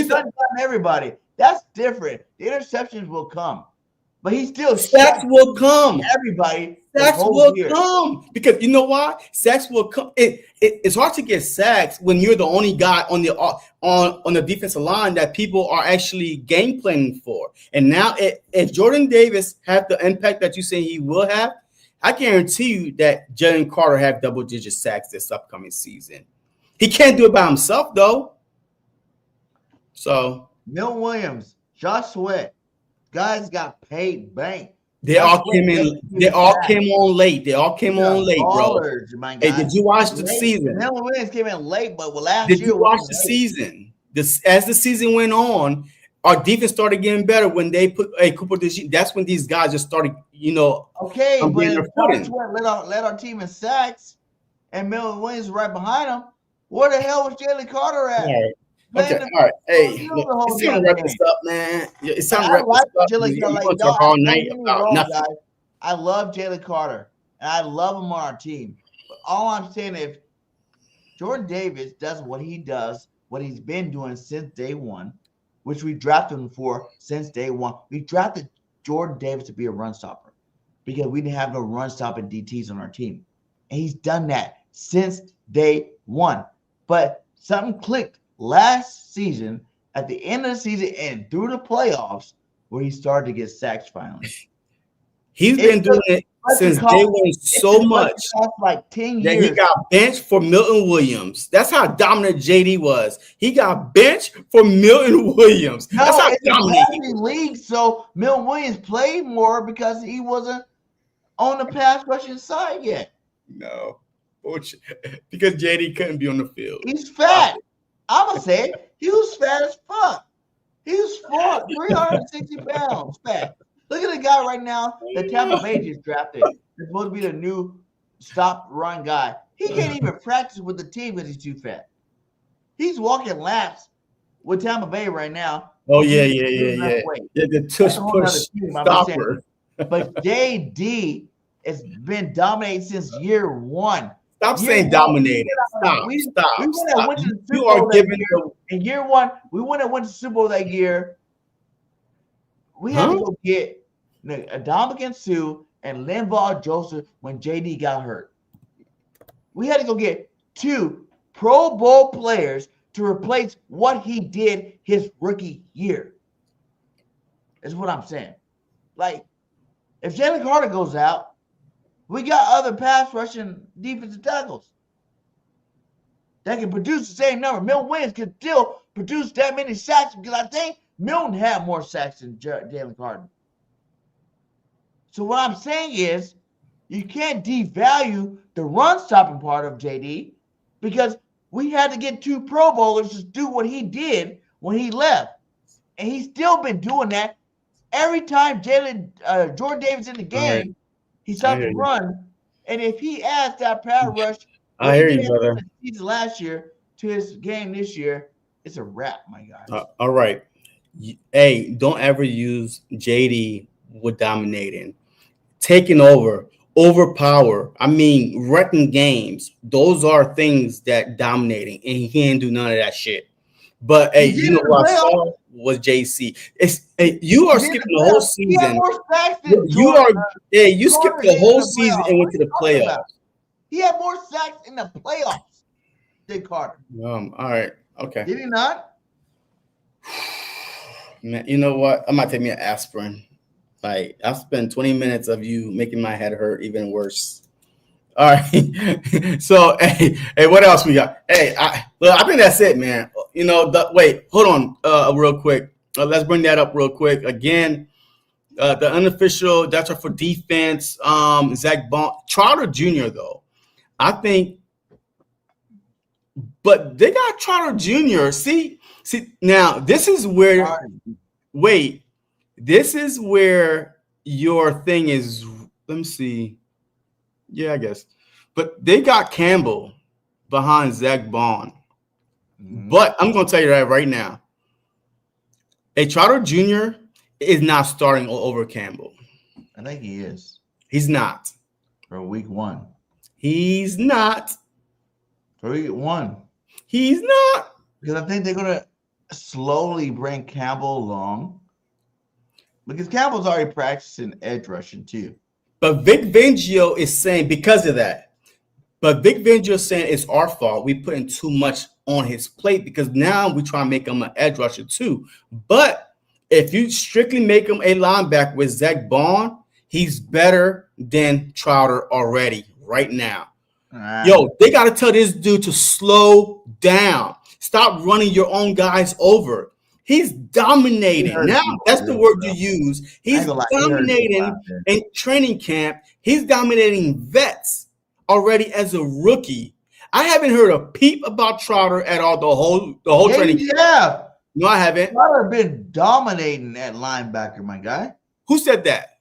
shutting down everybody. That's different. The interceptions will come. But he still sacks will come. Everybody. Sacks will come. Because you know why? Sacks will come. It's hard to get sacks when you're the only guy on the defensive line that people are actually game planning for. And now if Jordan Davis had the impact that you say he will have, I guarantee you that Jalen Carter have double-digit sacks this upcoming season. He can't do it by himself, though. So Milton Williams, Josh Sweat. Guys got paid bank. They all came on late. Bro. Hey, did you watch the season? Milton Williams came in late, but last year. Did you watch the season? As the season went on, our defense started getting better when they put Cooper DeJean. That's when these guys just started, Okay, but if let our team in sacks and Milton Williams right behind him, where the hell was Jalen Carter at? Right. Okay, all right. Hey, it's time to wrap this up, man. It's time to wrap this up. All night about nothing. I love Jalen Carter, and I love him on our team. But all I'm saying is, Jordan Davis does what he does, what he's been doing since day one, which we drafted him for since day one. We drafted Jordan Davis to be a run stopper because we didn't have no run stopping DTs on our team. And he's done that since day one. But something clicked last season, at the end of the season and through the playoffs, where he started to get sacks finally. He's been doing it since day one so much. Like 10 years. That he got benched for Milton Williams. That's how dominant JD was. He got benched for Milton Williams. That's how dominant he was. League, so Milton Williams played more because he wasn't on the pass rushing side yet. No. Because JD couldn't be on the field. He's fat. I'm going to say it. He was fat as fuck. He was 360 pounds fat. Look at the guy right now that Tampa Bay just drafted. He's supposed to be the new stop-run guy. He can't even practice with the team because he's too fat. He's walking laps with Tampa Bay right now. Oh, yeah. The tush-push stopper. But JD has been dominating since year one. Stop saying dominated. Stop. You are giving in year one. We went to Super Bowl that year. We had to go get Ndamukong Suh and Linval Joseph when JD got hurt. We had to go get 2 Pro Bowl players to replace what he did his rookie year. Is what I'm saying. like if Jalen Carter goes out, we got other pass rushing defensive tackles that can produce the same number. Milton Williams can still produce that many sacks because I think Milton had more sacks than Jalen Carter. So what I'm saying is you can't devalue the run-stopping part of JD because we had to get 2 Pro Bowlers to do what he did when he left. And he's still been doing that. Every time Jordan Davis in the game, he stopped the run. And if he adds that power rush, I hear you, brother. Season last year to his game this year, it's a wrap, my guy. All right. Hey, don't ever use JD with dominating, taking over, overpower. I mean, wrecking games. Those are things that dominating, and he can't do none of that shit. But hey, you know what I saw was JC. You are skipping the whole season. You skipped the whole season and went to the playoffs. He had more sacks in the playoffs than Carter. All right. Okay. Did he not? Man, you know what? I might take me an aspirin. Like, I've spent 20 minutes of you making my head hurt even worse. All right. So, hey, what else we got? Hey, I think that's it, man. You know, wait, hold on real quick. Let's bring that up real quick. Again, the unofficial, that's for defense, Zach Bond. Trotter Jr., though, I think, but they got Trotter Jr. See, now this is where, this is where your thing is. Let me see. Yeah, I guess. But they got Campbell behind Zach Bond. But I'm going to tell you that right now. Trotter Jr. is not starting over Campbell. I think he is. He's not. For week 1. He's not. For week 1. He's not. Because I think they're going to slowly bring Campbell along. Because Campbell's already practicing edge rushing too. But Vic Fangio is saying because of that. But Vic Fangio is saying it's our fault. We putting too much on his plate because now we try to make him an edge rusher too. But if you strictly make him a linebacker with Zach Bond, he's better than Trotter already right now. Yo, they got to tell this dude to slow down. Stop running your own guys over. He's dominating. Now, that's the word you use. He's dominating in training camp. He's dominating vets already as a rookie. I haven't heard a peep about Trotter at all the whole training camp. Yeah. No, I haven't. Trotter been dominating at linebacker, my guy. Who said that?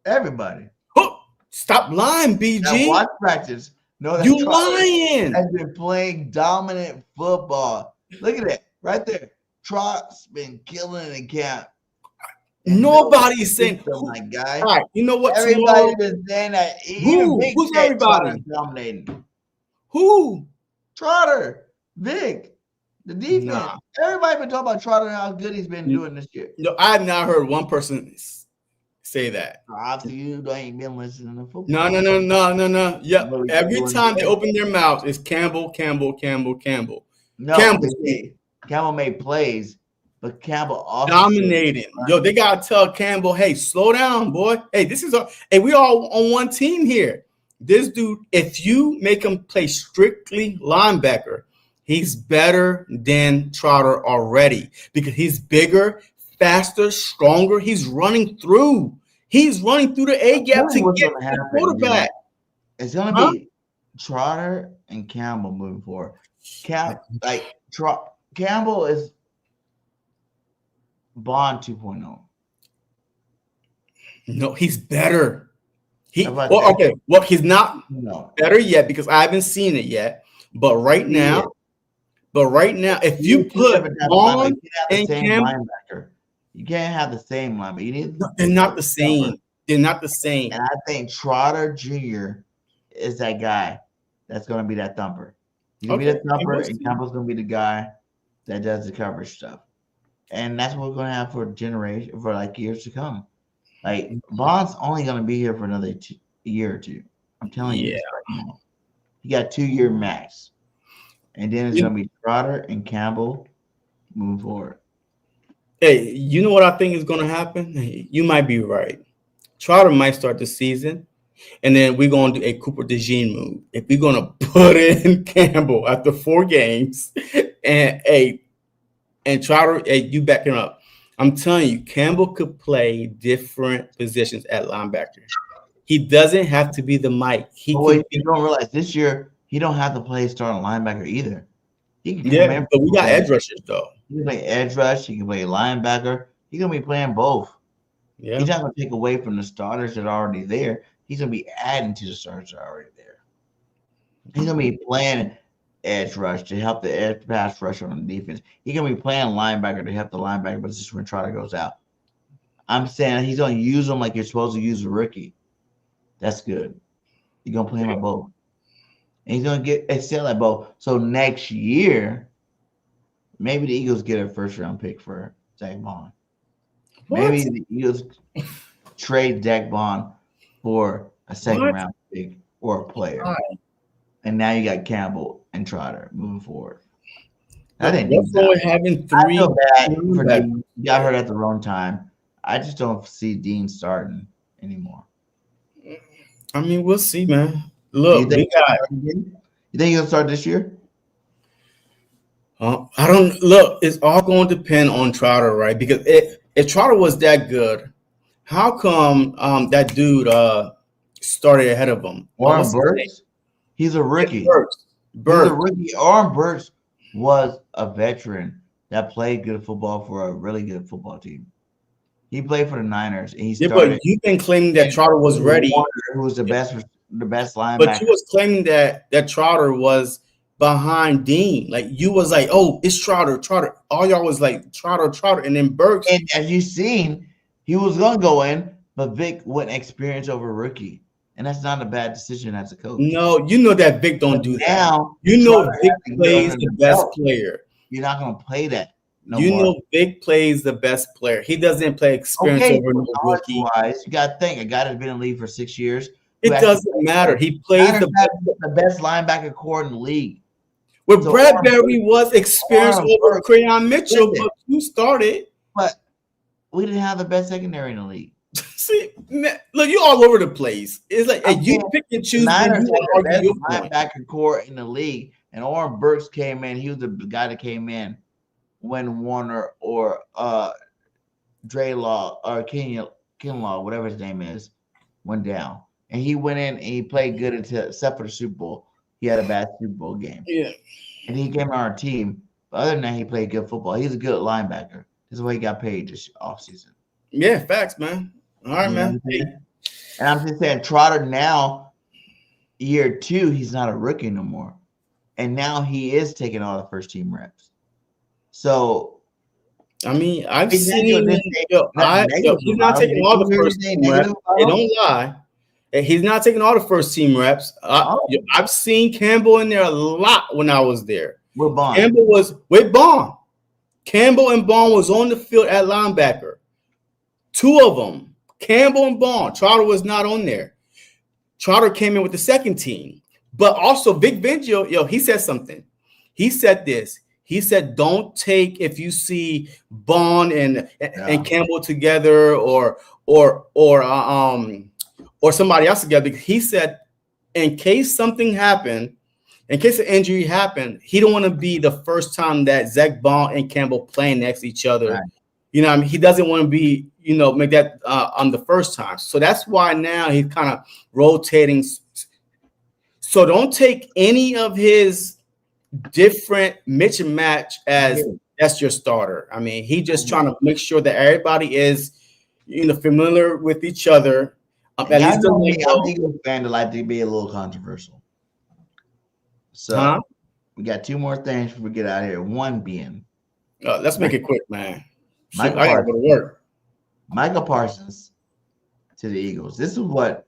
Everybody. Oh, stop lying, BG. Now watch practice. No, you lying. Has been playing dominant football. Look at that right there. Trot's been killing in camp. Nobody's saying, my guy. All right, you know what? Everybody's been saying that. Who's everybody? Dominating. Who? Trotter. Vic. The defense. Everybody been talking about Trotter and how good he's been doing this year. No, I have not heard one person say that. Obviously, you ain't been listening to football. No. Yeah, every time they open their mouths, it's Campbell. No, Campbell made plays, but Campbell also dominating. Yo, they gotta tell Campbell, hey, slow down, boy. Hey, we all on one team here. This dude, if you make him play strictly linebacker, he's better than Trotter already because he's bigger, faster, stronger. He's running through the A gap to get the quarterback. It's gonna be Trotter and Campbell moving forward. Campbell is Bond 2.0. No, he's better. He's not better yet because I haven't seen it yet. But right now, if you put Bond and Campbell, you can't have the same linebacker. They're not the same. They're not the same. And I think Trotter Jr. is that guy that's going to be that thumper. He's going to be the thumper, and Campbell's going to be the guy that does the coverage stuff. And that's what we're going to have for years to come. Like, Bond's only going to be here for another year or two. I'm telling you this right now. He got 2-year max. And then it's going to be Trotter and Campbell moving forward. Hey, you know what I think is going to happen? You might be right. Trotter might start the season, and then we're going to do a Cooper DeJean move. If we're going to put in Campbell after 4 games, and Trotter, you back him up. I'm telling you, Campbell could play different positions at linebacker. He doesn't have to be the Mike. You don't realize this year he don't have to play starting linebacker either. He can come in, but we got edge rushers though. He can play edge rush. He can play linebacker. He's gonna be playing both. Yeah. He's not gonna take away from the starters that are already there. He's gonna be adding to the starters that are already there. He's gonna be playing edge rush to help the edge pass rush on the defense. He's gonna be playing linebacker to help the linebacker, but it's just when Trotter goes out. I'm saying he's gonna use them like you're supposed to use a rookie. That's good. You're gonna play him at both. And he's gonna get excel at both. So next year, maybe the Eagles get a first-round pick for Zach Bond. Maybe the Eagles trade Zach Bond for a second-round pick or a player. And now you got Campbell and Trotter moving forward. I think having 3. I feel bad for Dean. You got hurt at the wrong time. I just don't see Dean starting anymore. I mean, we'll see, man. Look, you think he'll start this year? I don't look. It's all going to depend on Trotter, right? Because if Trotter was that good, how come that dude started ahead of him? Warren Burks. He's a rookie. Burks. He's a rookie. Warren Burks was a veteran that played good football for a really good football team. He played for the Niners, and he started. But you've been claiming that Trotter was ready. Who was the best linebacker? But you was claiming that Trotter was behind Dean. Like you was like, oh, it's Trotter. All y'all was like Trotter, and then Burks. And as you seen, he was gonna go in, but Vic went experience over rookie, and that's not a bad decision as a coach. No, you know that Vic don't do that. Now you know Vic plays the best player. You're not gonna play that. Know Vic plays the best player. He doesn't play experience over no rookie. You got to think a guy that's been in the league for 6 years. It doesn't matter. He plays the best linebacker core in the league. Well, Bradbury was experienced over Crayon Mitchell, but you started. But we didn't have the best secondary in the league. See, man, look, you all over the place. It's like you pick and choose. Niners had the best linebacker core in the league, and Warren Burks came in. He was the guy that came in when Warner or Dre Law or Kinlaw, whatever his name is, went down. And he went in and he played good except for the Super Bowl. He had a bad Super Bowl game. Yeah. And he came on our team. But other than that, he played good football. He's a good linebacker. This is why he got paid this offseason. Yeah, facts, man. All right, man. And I'm just saying, Trotter now, year 2, he's not a rookie no more. And now he is taking all the first team reps. So, I mean, I've seen he's not taking all the first team reps. They don't lie. He's not taking all the first team reps. I've seen Campbell in there a lot when I was there. With Bond. Campbell was with Bond. Campbell and Bond was on the field at linebacker. 2 of them, Campbell and Bond. Trotter was not on there. Trotter came in with the second team. But also Vic Fangio, he said something. He said this. He said, don't take if you see Bond and Campbell together or somebody else together. He said, in case something happened, in case an injury happened, he don't want to be the first time that Zach Bond and Campbell playing next to each other. Right. You know what I mean? He doesn't want to be, make that on the first time. So that's why now he's kind of rotating. So don't take any of his different mix and match as that's your starter. I mean, he just trying to make sure that everybody is, familiar with each other. At least I'm an Eagles fan that like to be a little controversial. So we got 2 more things before we get out of here. One being, let's make it quick, man. I gotta go to work. Michael Parsons to the Eagles. This is what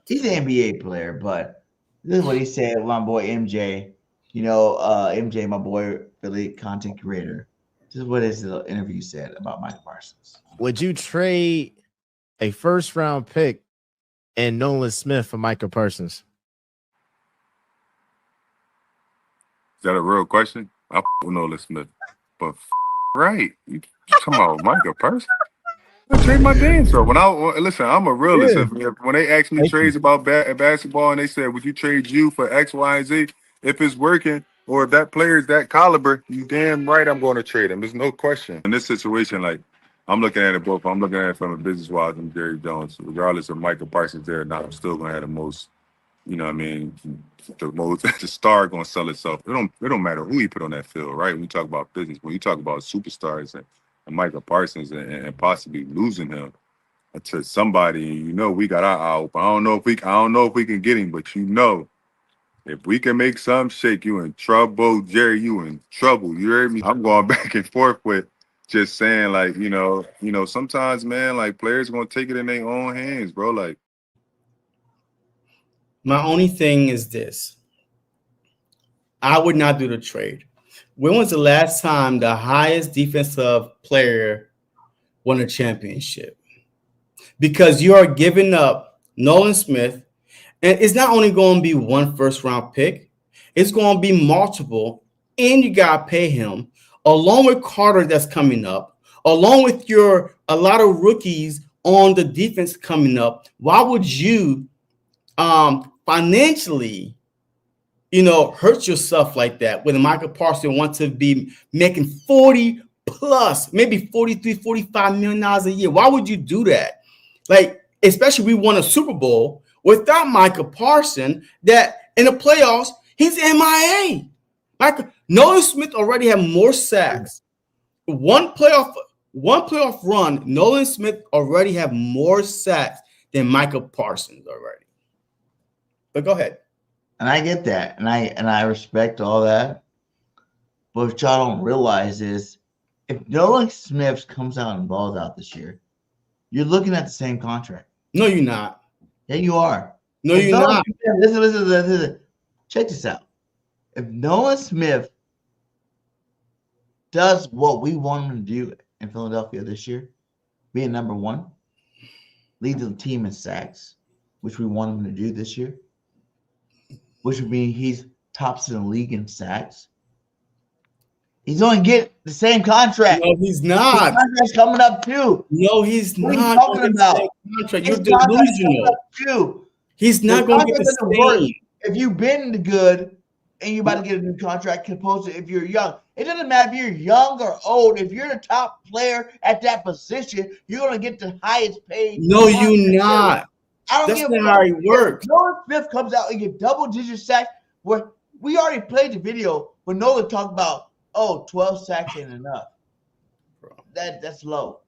he's an NBA player, but this is what he said. My boy MJ. MJ, my boy, Philly content creator. This is what his interview said about Michael Parsons. Would you trade a first-round pick and Nolan Smith for Michael Parsons? Is that a real question? I with Nolan Smith, but right, you talking about Michael Parsons? I trade my damn self. Listen, I'm a realist. Yeah. When they ask me trades about basketball and they said, would you trade you for X, Y, and Z? If it's working or if that player is that caliber, you damn right I'm going to trade him. There's no question. In this situation, like, I'm looking at it both. I'm looking at it from a business-wise and Jerry Jones. Regardless of Michael Parsons there or not, I'm still going to have the most, you know what I mean, the star going to sell itself. It don't matter who you put on that field, right? When you talk about business, when you talk about superstars and Michael Parsons and possibly losing him to somebody, you know, we got our eye open. I don't know if we can get him, but you know, if we can make some shake, you in trouble, Jerry. You in trouble. You heard me? I'm going back and forth with just saying, like, you know, sometimes, man, like players gonna take it in their own hands, bro. Like, my only thing is this: I would not do the trade. When was the last time the highest defensive player won a championship? Because you are giving up Nolan Smith, and it's not only going to be one first-round pick, it's going to be multiple, and you got to pay him, along with Carter that's coming up, along with a lot of rookies on the defense coming up. Why would you financially, hurt yourself like that when Michael Parsons wants to be making 40 plus, maybe 43, 45 million dollars a year? Why would you do that? Like, especially we won a Super Bowl without Michael Parsons, that in the playoffs, he's MIA. Nolan Smith already had more sacks. One playoff run, Nolan Smith already have more sacks than Michael Parsons already. But go ahead. And I get that, and I respect all that. But what y'all don't realize is, if Nolan Smith comes out and balls out this year, you're looking at the same contract. No, you're not. Yeah, you are. No, you're not. Listen. Check this out. If Nolan Smith does what we want him to do in Philadelphia this year, being number one, lead the team in sacks, which we want him to do this year, which would mean he's tops in the league in sacks, he's going to get the same contract. No, he's not. His contract's coming up too. No, he's what not. What are you talking about? Contract. You're delusional. He's not going to get the same. If you've been good and you're about to get a new contract, opposed to if you're young. It doesn't matter if you're young or old. If you're the top player at that position, you're going to get the highest paid. No, you're not. That's not how it works. Nolan Smith comes out and get double-digit sacks. Where we already played the video where Nolan talked about, 12 sacks ain't enough. That's low.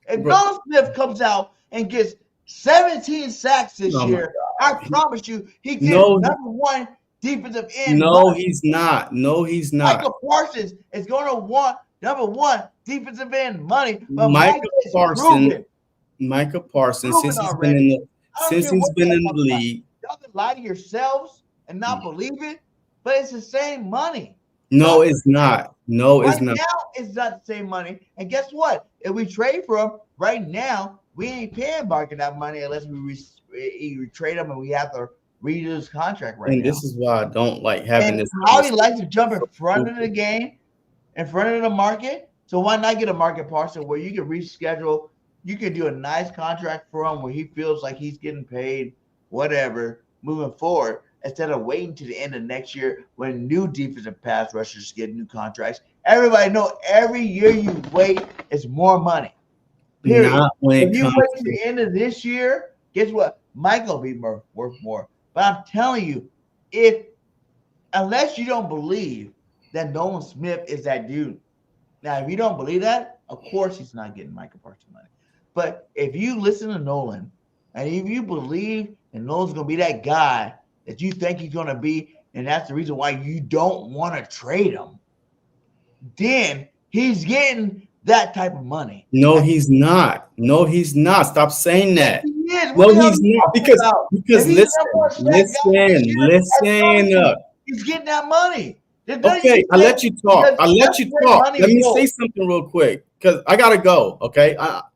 If Nolan Smith comes out and gets 17 sacks this year, I promise you, he gets number one defensive end. No, he's not. No, he's not. Michael Parsons is going to want number one defensive end money. But Michael Parsons, since he's been in the league, y'all can lie to yourselves and not believe it, but it's the same money. No, it's not. No, it's not. Right now, it's not the same money. And guess what? If we trade for him right now, we ain't paying Barker that money unless we trade him and we have to redo his contract right now. And this is why I don't like having this. Howie likes to jump in front of the game, in front of the market. So why not get a market parcel where you can reschedule? You can do a nice contract for him where he feels like he's getting paid, whatever, moving forward, instead of waiting to the end of next year when new defensive pass rushers get new contracts. Everybody know every year you wait, it's more money. Period. If you wait to the end of this year, guess what? Michael will be worth more. But I'm telling you, unless you don't believe that Nolan Smith is that dude. Now, if you don't believe that, of course he's not getting Michael Parsons money. But if you listen to Nolan, and if you believe that Nolan's going to be that guy that you think he's going to be, and that's the reason why you don't want to trade him, then he's getting that type of money. No, he's not. No, he's not. Stop saying that. He is. No, he's not. Because listen. He's getting that money. Okay, I'll let you talk. Let me say something real quick because I gotta go. Okay,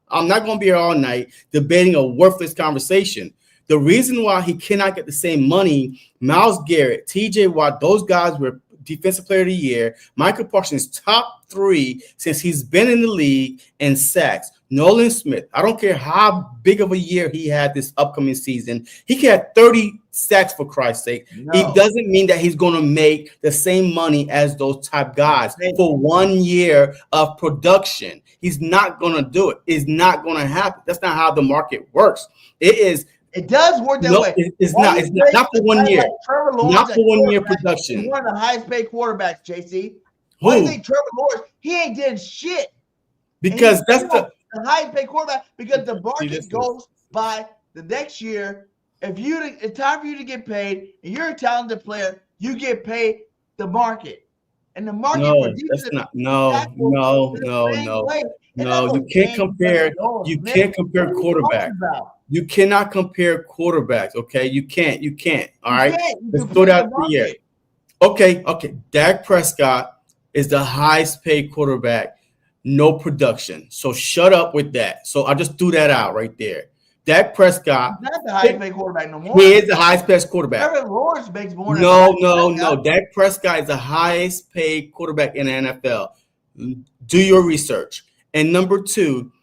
I'm not gonna be here all night debating a worthless conversation. The reason why he cannot get the same money, Myles Garrett, TJ Watt, those guys were Defensive Player of the Year. Michael Parsons top 3 since he's been in the league in sacks. Nolan Smith, I don't care how big of a year he had this upcoming season. He can have 30 sacks for Christ's sake. No. It doesn't mean that he's going to make the same money as those type guys for 1 year of production. He's not going to do it. It's not going to happen. That's not how the market works. It does work that way. It's not for 1 year. Not for 1 year production. He's one of the highest paid quarterbacks, JC. Why do you think Trevor Lawrence? He ain't did shit. Because that's the highest paid quarterback. Because the market goes by the next year. If it's time for you to get paid, and you're a talented player, you get paid the market. And the market for defensive no. You can't compare. You can't compare quarterbacks. You cannot compare quarterbacks. Okay, you can't. All right, let's throw that out here. Okay. Dak Prescott is the highest paid quarterback. No production. So shut up with that. So I just threw that out right there. Dak Prescott. He's not the highest paid quarterback no more. He is the highest paid quarterback. Trevor Lawrence makes more. No. Dak Prescott is the highest paid quarterback in the NFL. Do your research. And number two,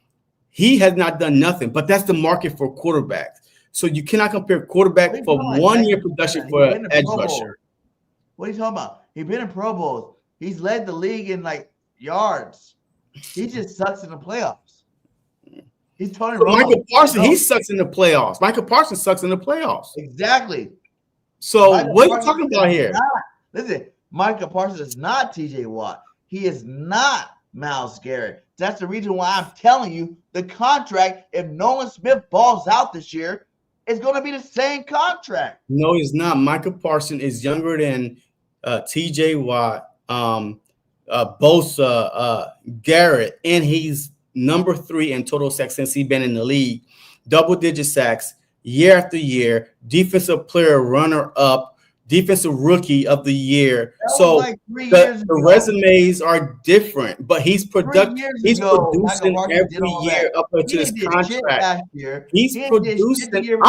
he has not done nothing, but that's the market for quarterbacks. So you cannot compare quarterback for 1 year production for an edge rusher. What are you talking about? He's been in Pro Bowls. He's led the league in yards. He just sucks in the playoffs. He's Tony Romo. Michael Parsons, he sucks in the playoffs. Michael Parsons sucks in the playoffs. Exactly. So what are you talking about here? Listen, Michael Parsons is not TJ Watt. He is not Myles Garrett. That's the reason why I'm telling you the contract, if Nolan Smith balls out this year, is going to be the same contract. No, he's not. Michael Parsons is younger than TJ Watt, Bosa, Garrett, and he's number 3 in total sacks since he's been in the league. Double-digit sacks year after year. Defensive player runner-up. Defensive rookie of the year. So the resumes are different, but he's producing every year up into his contract. He's producing.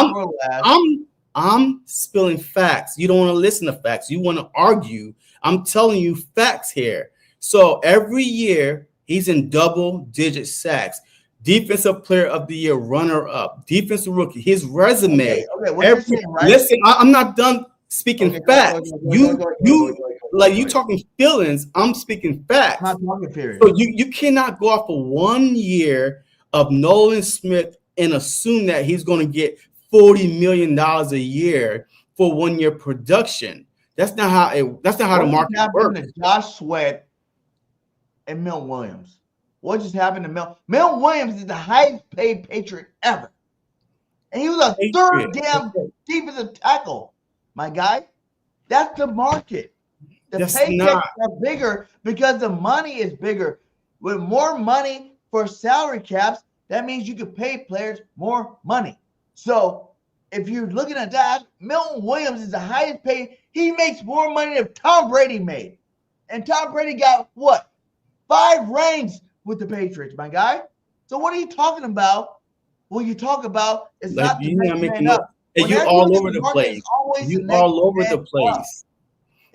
I'm spilling facts. You don't want to listen to facts. You want to argue. I'm telling you facts here. So every year he's in double-digit sacks. Defensive player of the year, runner-up, defensive rookie. His resume. Listen, I'm not done speaking facts. You talking feelings. I'm speaking facts. So you cannot go off of 1 year of Nolan Smith and assume that he's going to get $40 million a year for 1 year production. That's not how the market works. Josh Sweat and Milton Williams. What just happened to Milton? Milton Williams is the highest paid Patriot ever. And he was a third damn defensive tackle. My guy, that's the market. The paychecks are bigger because the money is bigger. With more money for salary caps, that means you can pay players more money. So if you're looking at that, Milton Williams is the highest paid. He makes more money than Tom Brady made. And Tom Brady got what? 5 rings with the Patriots, my guy. So what are you talking about? What you talk about is not the making up. And you're all over the place. You all over the place.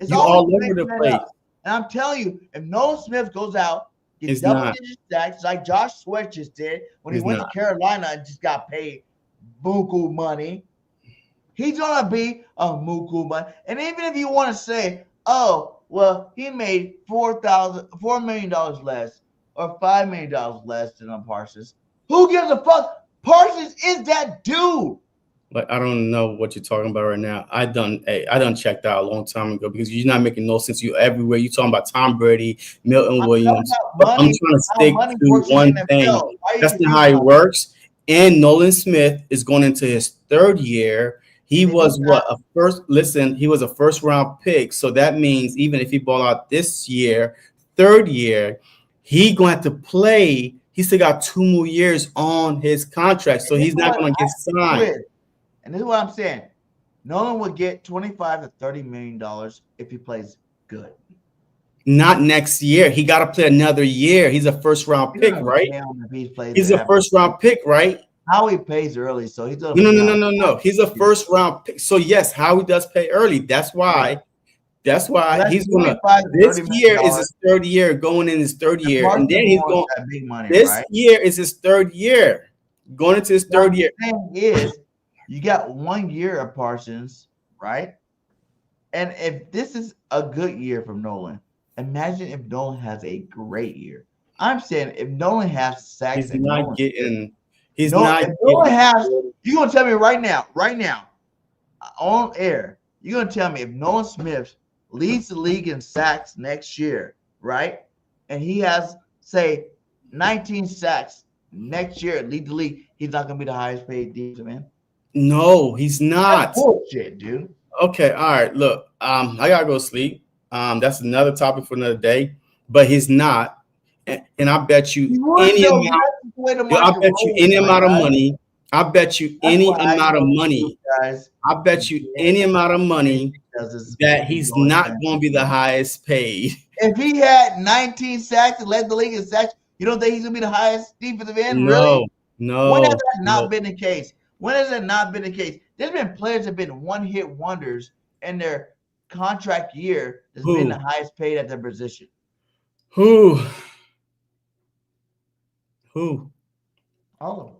You all over the place. And I'm telling you, if Nolan Smith goes out, gets double-digit sacks like Josh Sweat just did when he went to Carolina and just got paid buku money, he's gonna be a buku money. And even if you want to say, oh, well, he made $4 million less or $5 million less than Parsons. Who gives a fuck? Parsons is that dude. Like, I don't know what you're talking about right now. I done checked out a long time ago because you're not making no sense. You everywhere. You talking about Tom Brady, Milton Williams. I'm trying to stick to one thing. That's not how it works. And Nolan Smith is going into his 3rd year. He was he was a first-round pick. So that means even if he ball out this year, 3rd year, he going to have to play. He still got 2 more years on his contract. So he's not going to get signed. And this is what I'm saying. Nolan would get $25 to $30 million if he plays good. Not next year. He got to play another year. He's a first-round pick, right? He's a first-round pick, right? Howie pays early, so he's no. He's a first-round pick. So yes, Howie does pay early. That's why That's why That's he's gonna. 25, This $30 year million. is his third year, going in his third year, and then he's going. That big money, This right? year is his third year, going into his third year. The thing is, you got 1 year of Parsons, right? And if this is a good year from Nolan, imagine if Nolan has a great year. I'm saying if Nolan has sacks, He's not Nolan, getting. He's no, not. if Nolan has, you're gonna tell me right now, on air, you're gonna tell me if Nolan Smith leads the league in sacks next year, right? And he has, say, 19 sacks next year, lead the league, he's not gonna be the highest paid defensive man. No, he's not. That's bullshit, dude. Okay, all right. Look, I gotta go sleep. That's another topic for another day. But he's not, and I bet you any amount. I bet you any amount of money. I bet you any amount of money. I bet you any amount of money that he's not going to be the highest paid. If he had 19 sacks and led the league in sacks, you don't think he's going to be the highest defensive end? Really? No. When has that not been the case? When has that not been the case? There's been players that have been one-hit wonders in their contract year that's been the highest paid at their position. Who? All of them.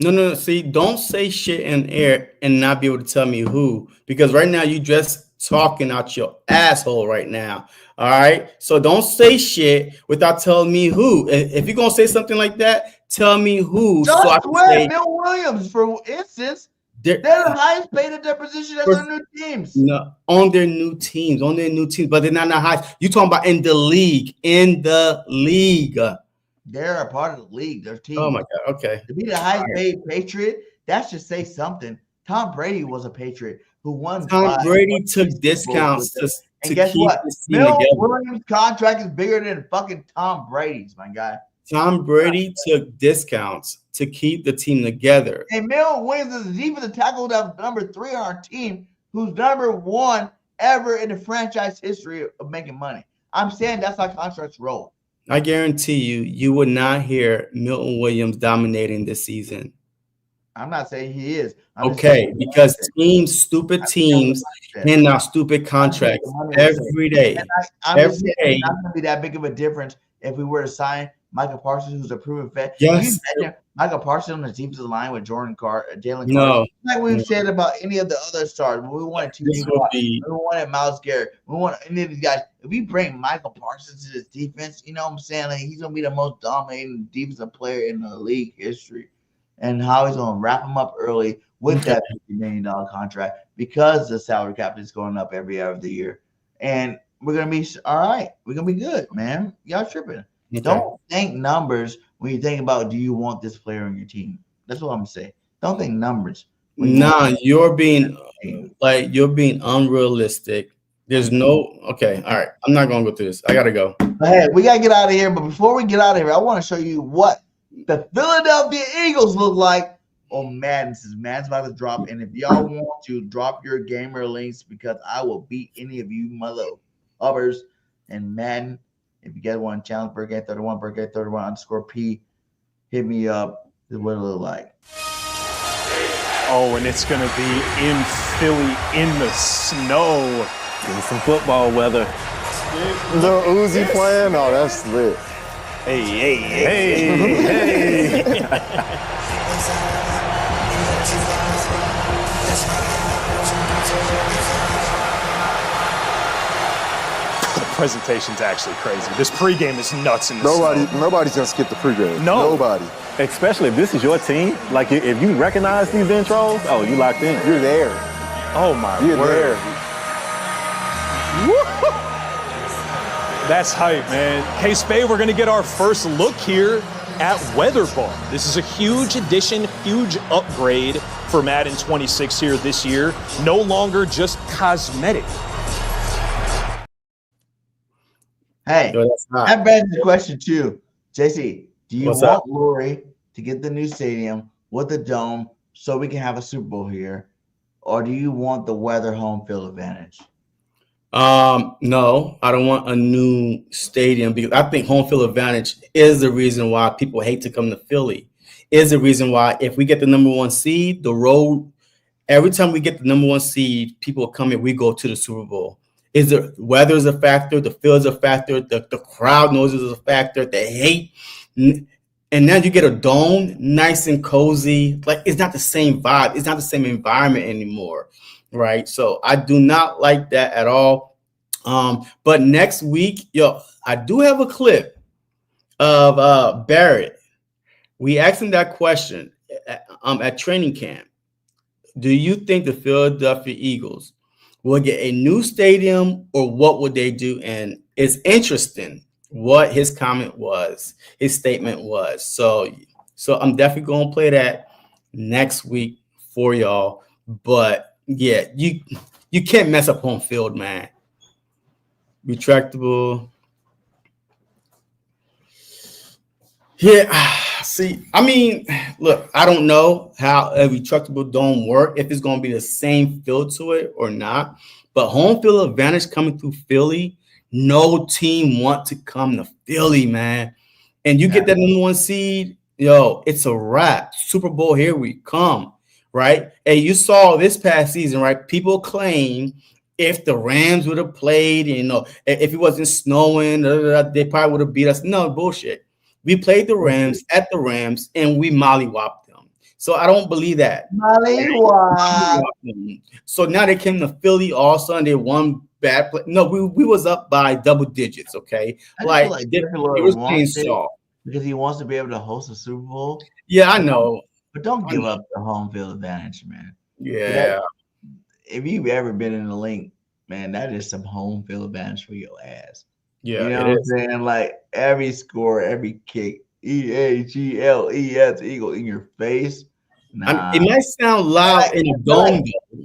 No. See, don't say shit in air and not be able to tell me who, because right now you just talking out your asshole right now. All right. So don't say shit without telling me who. If you're gonna say something like that, tell me who. Josh so I can Sweat, say, Bill Williams, for instance, they're the highest paid at their position at their new teams. No, on their new teams, but they're not the highest. You talking about in the league. They're a part of the league. Their team. Oh my God. Okay. To be the highest paid Patriot, that should say something. Tom Brady was a Patriot who won. Tom Brady took discounts to guess keep what? his team Bill together. Williams' contract is bigger than fucking Tom Brady's, my guy. Tom Brady took discounts to keep the team together. And Bill Williams is the defensive tackle that number 3 on our team, who's number 1 ever in the franchise history of making money. I'm saying that's how contracts roll. I guarantee you would not hear Milton Williams dominating this season. I'm not saying he is. Okay, because stupid teams hand out stupid contracts every day. Every day. It's not going to be that big of a difference if we were to sign Michael Parsons, who's a proven vet. Yes. Michael Parsons on the defensive line with Jalen Carter. No. Like we've said about any of the other stars. We wanted we wanted Myles Garrett. We want any of these guys. If we bring Michael Parsons to this defense, you know what I'm saying? Like, he's going to be the most dominating defensive player in the league history. And how he's going to wrap him up early with that $50 million contract because the salary cap is going up every other year. And we're going to be all right. We're going to be good, man. Y'all tripping. Okay. Don't think numbers when you think about, do you want this player on your team? That's what I'm saying. Don't think numbers. You're being unrealistic. There's no okay. All right. I'm not going to go through this. I got to go. Hey, we got to get out of here. But before we get out of here, I want to show you what the Philadelphia Eagles look like on Madden. Madden's about to drop. And if y'all want to drop your gamer links, because I will beat any of you mother uppers and Madden. If you guys want to challenge Birdgang 31, Birdgang 31 _P, hit me up. This is what it look like. Oh, and it's going to be in Philly in the snow. Getting some football weather. Little Uzi playing? Oh, that's lit. Hey. The presentation's actually crazy. This pregame is nuts in the snow. Nobody's gonna skip the pregame. No. Nobody. Especially if this is your team. Like, if you recognize these intros, oh, you locked in. You're there. Oh, my You're word. there. Woo! That's hype, man. K-Spade, we're going to get our first look here at Weather Bar. This is a huge addition, huge upgrade for Madden 26 here this year. No longer just cosmetic. Hey, that begs the question too. JC, do you want Lurie to get the new stadium with the dome so we can have a Super Bowl here? Or do you want the weather home field advantage? No, I don't want a new stadium because I think home field advantage is the reason why people hate to come to Philly. Is the reason why if we get the number 1 seed, the road, every time we get the number 1 seed, people come here, we go to the Super Bowl. Is the weather is a factor, the field is a factor, the crowd noise is a factor, the hate. And now you get a dome, nice and cozy. Like, it's not the same vibe. It's not the same environment anymore, right? So I do not like that at all. But next week, I do have a clip of Barrett. We asked him that question at training camp. Do you think the Philadelphia Eagles will get a new stadium, or what would they do? And it's interesting what his comment was, his statement was. So I'm definitely going to play that next week for y'all. But yeah, you can't mess up home field, man. Retractable. Yeah. See, I mean, look, I don't know how a retractable dome work, if it's going to be the same feel to it or not. But home field advantage coming through Philly, no team want to come to Philly, man. And you get that number 1 seed, it's a wrap. Super Bowl, here we come, right? And you saw this past season, right? People claim if the Rams would have played, if it wasn't snowing, they probably would have beat us. No, bullshit. We played the Rams at the Rams, and we mollywopped them. So I don't believe that. Mollywop. So now they came to Philly all of a sudden. They won bad play. No, we was up by double digits, okay? Like it was playing soft. Because he wants to be able to host a Super Bowl. Yeah, I know. But don't give up the home field advantage, man. Yeah. If you've ever been in the link, man, that is some home field advantage for your ass. Yeah, you know what I'm saying? Like every score, every kick, EAGLES Eagle in your face. Nah. It might sound loud in a dome.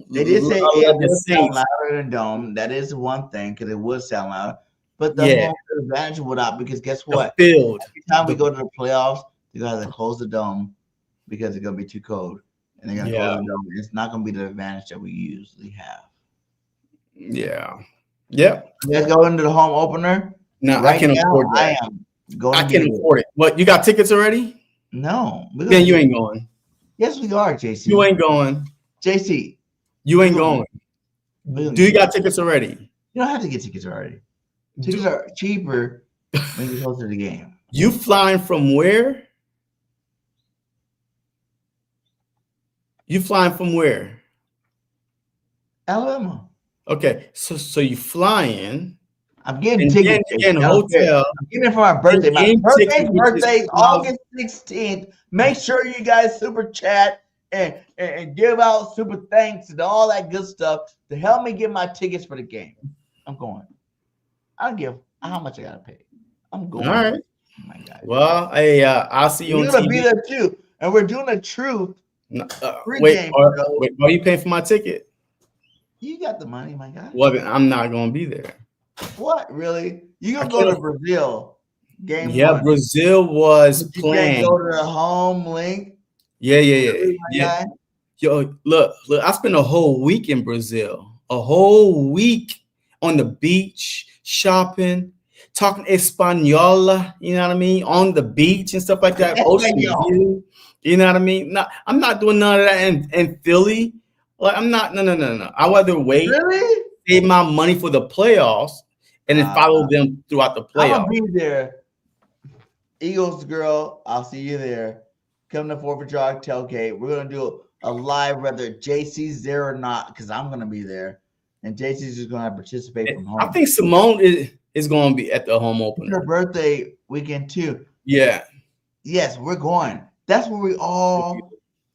They did say it would sound louder in a dome. That is one thing, because it would sound loud. But the home field advantage would not, because guess what? The field. Every time we go to the playoffs, they're gonna have to close the dome because it's gonna be too cold. And they're gonna close the dome. It's not gonna be the advantage that we usually have. Yeah. Yep. Let's go into the home opener. No, I can't afford that. I can't afford it. What, you got tickets already? No. Then you ain't going. Yes, we are, JC. You ain't going. JC. You ain't going. Do you got tickets already? You don't have to get tickets already. Tickets are cheaper when you go to the game. You flying from where? You flying from where? Alabama. Okay, so you flying. I'm getting tickets. Again, hotel. I'm getting it for my birthday. My birthday is August 16th. Make sure you guys super chat and give out super thanks and all that good stuff to help me get my tickets for the game. I'm going. I don't give how much I gotta pay. I'm going. All right. Oh my God. Well, hey, I'll see you on TV. You're gonna be there too, and we're doing a truth. Wait, are you paying for my ticket? You got the money, my guy. Well, I'm not gonna be there. What, really? You gonna go to Brazil game 1? Yeah, Brazil was playing. You can't go to the home link. Yeah. Yo, look, I spent a whole week in Brazil. A whole week on the beach, shopping, talking Espanyola, you know what I mean? On the beach and stuff like that. Ocean view, you know what I mean? No, I'm not doing none of that in Philly. Like, I'm not, no. I'd rather wait, save my money for the playoffs, and then follow them throughout the playoffs. I'm gonna be there. Eagles girl, I'll see you there. Come to 4th of July tailgate. We're gonna do a live, whether JC's there or not, because I'm gonna be there, and JC's just gonna participate from home. I think Simone is gonna be at the home opener. Her birthday weekend too. Yeah. Yes, we're going. That's where we all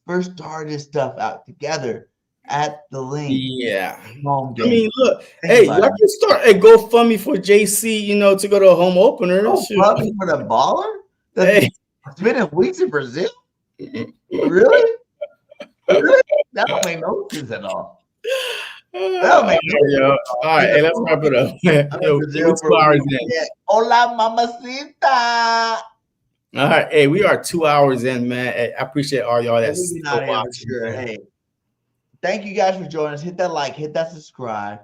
first started this stuff out together at the link. Yeah. Home game. I mean, look, I can start a GoFundMe for JC, to go to a home opener. GoFundMe for the baller? Hey. It's been in weeks in Brazil? Really? That don't make no sense at all. All right, hey, let's wrap it up. Yo, 2 hours in. Hola, mamacita. All right, hey, we are 2 hours in, man. Hey, I appreciate all y'all that's still watching. Sure. Hey, thank you guys for joining us. Hit that like, hit that subscribe.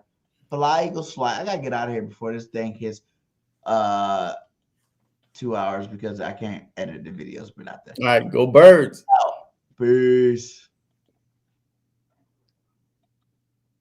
Fly Eagles fly. I gotta get out of here before this thing hits 2 hours because I can't edit the videos. But not that. All right, go Birds. Peace.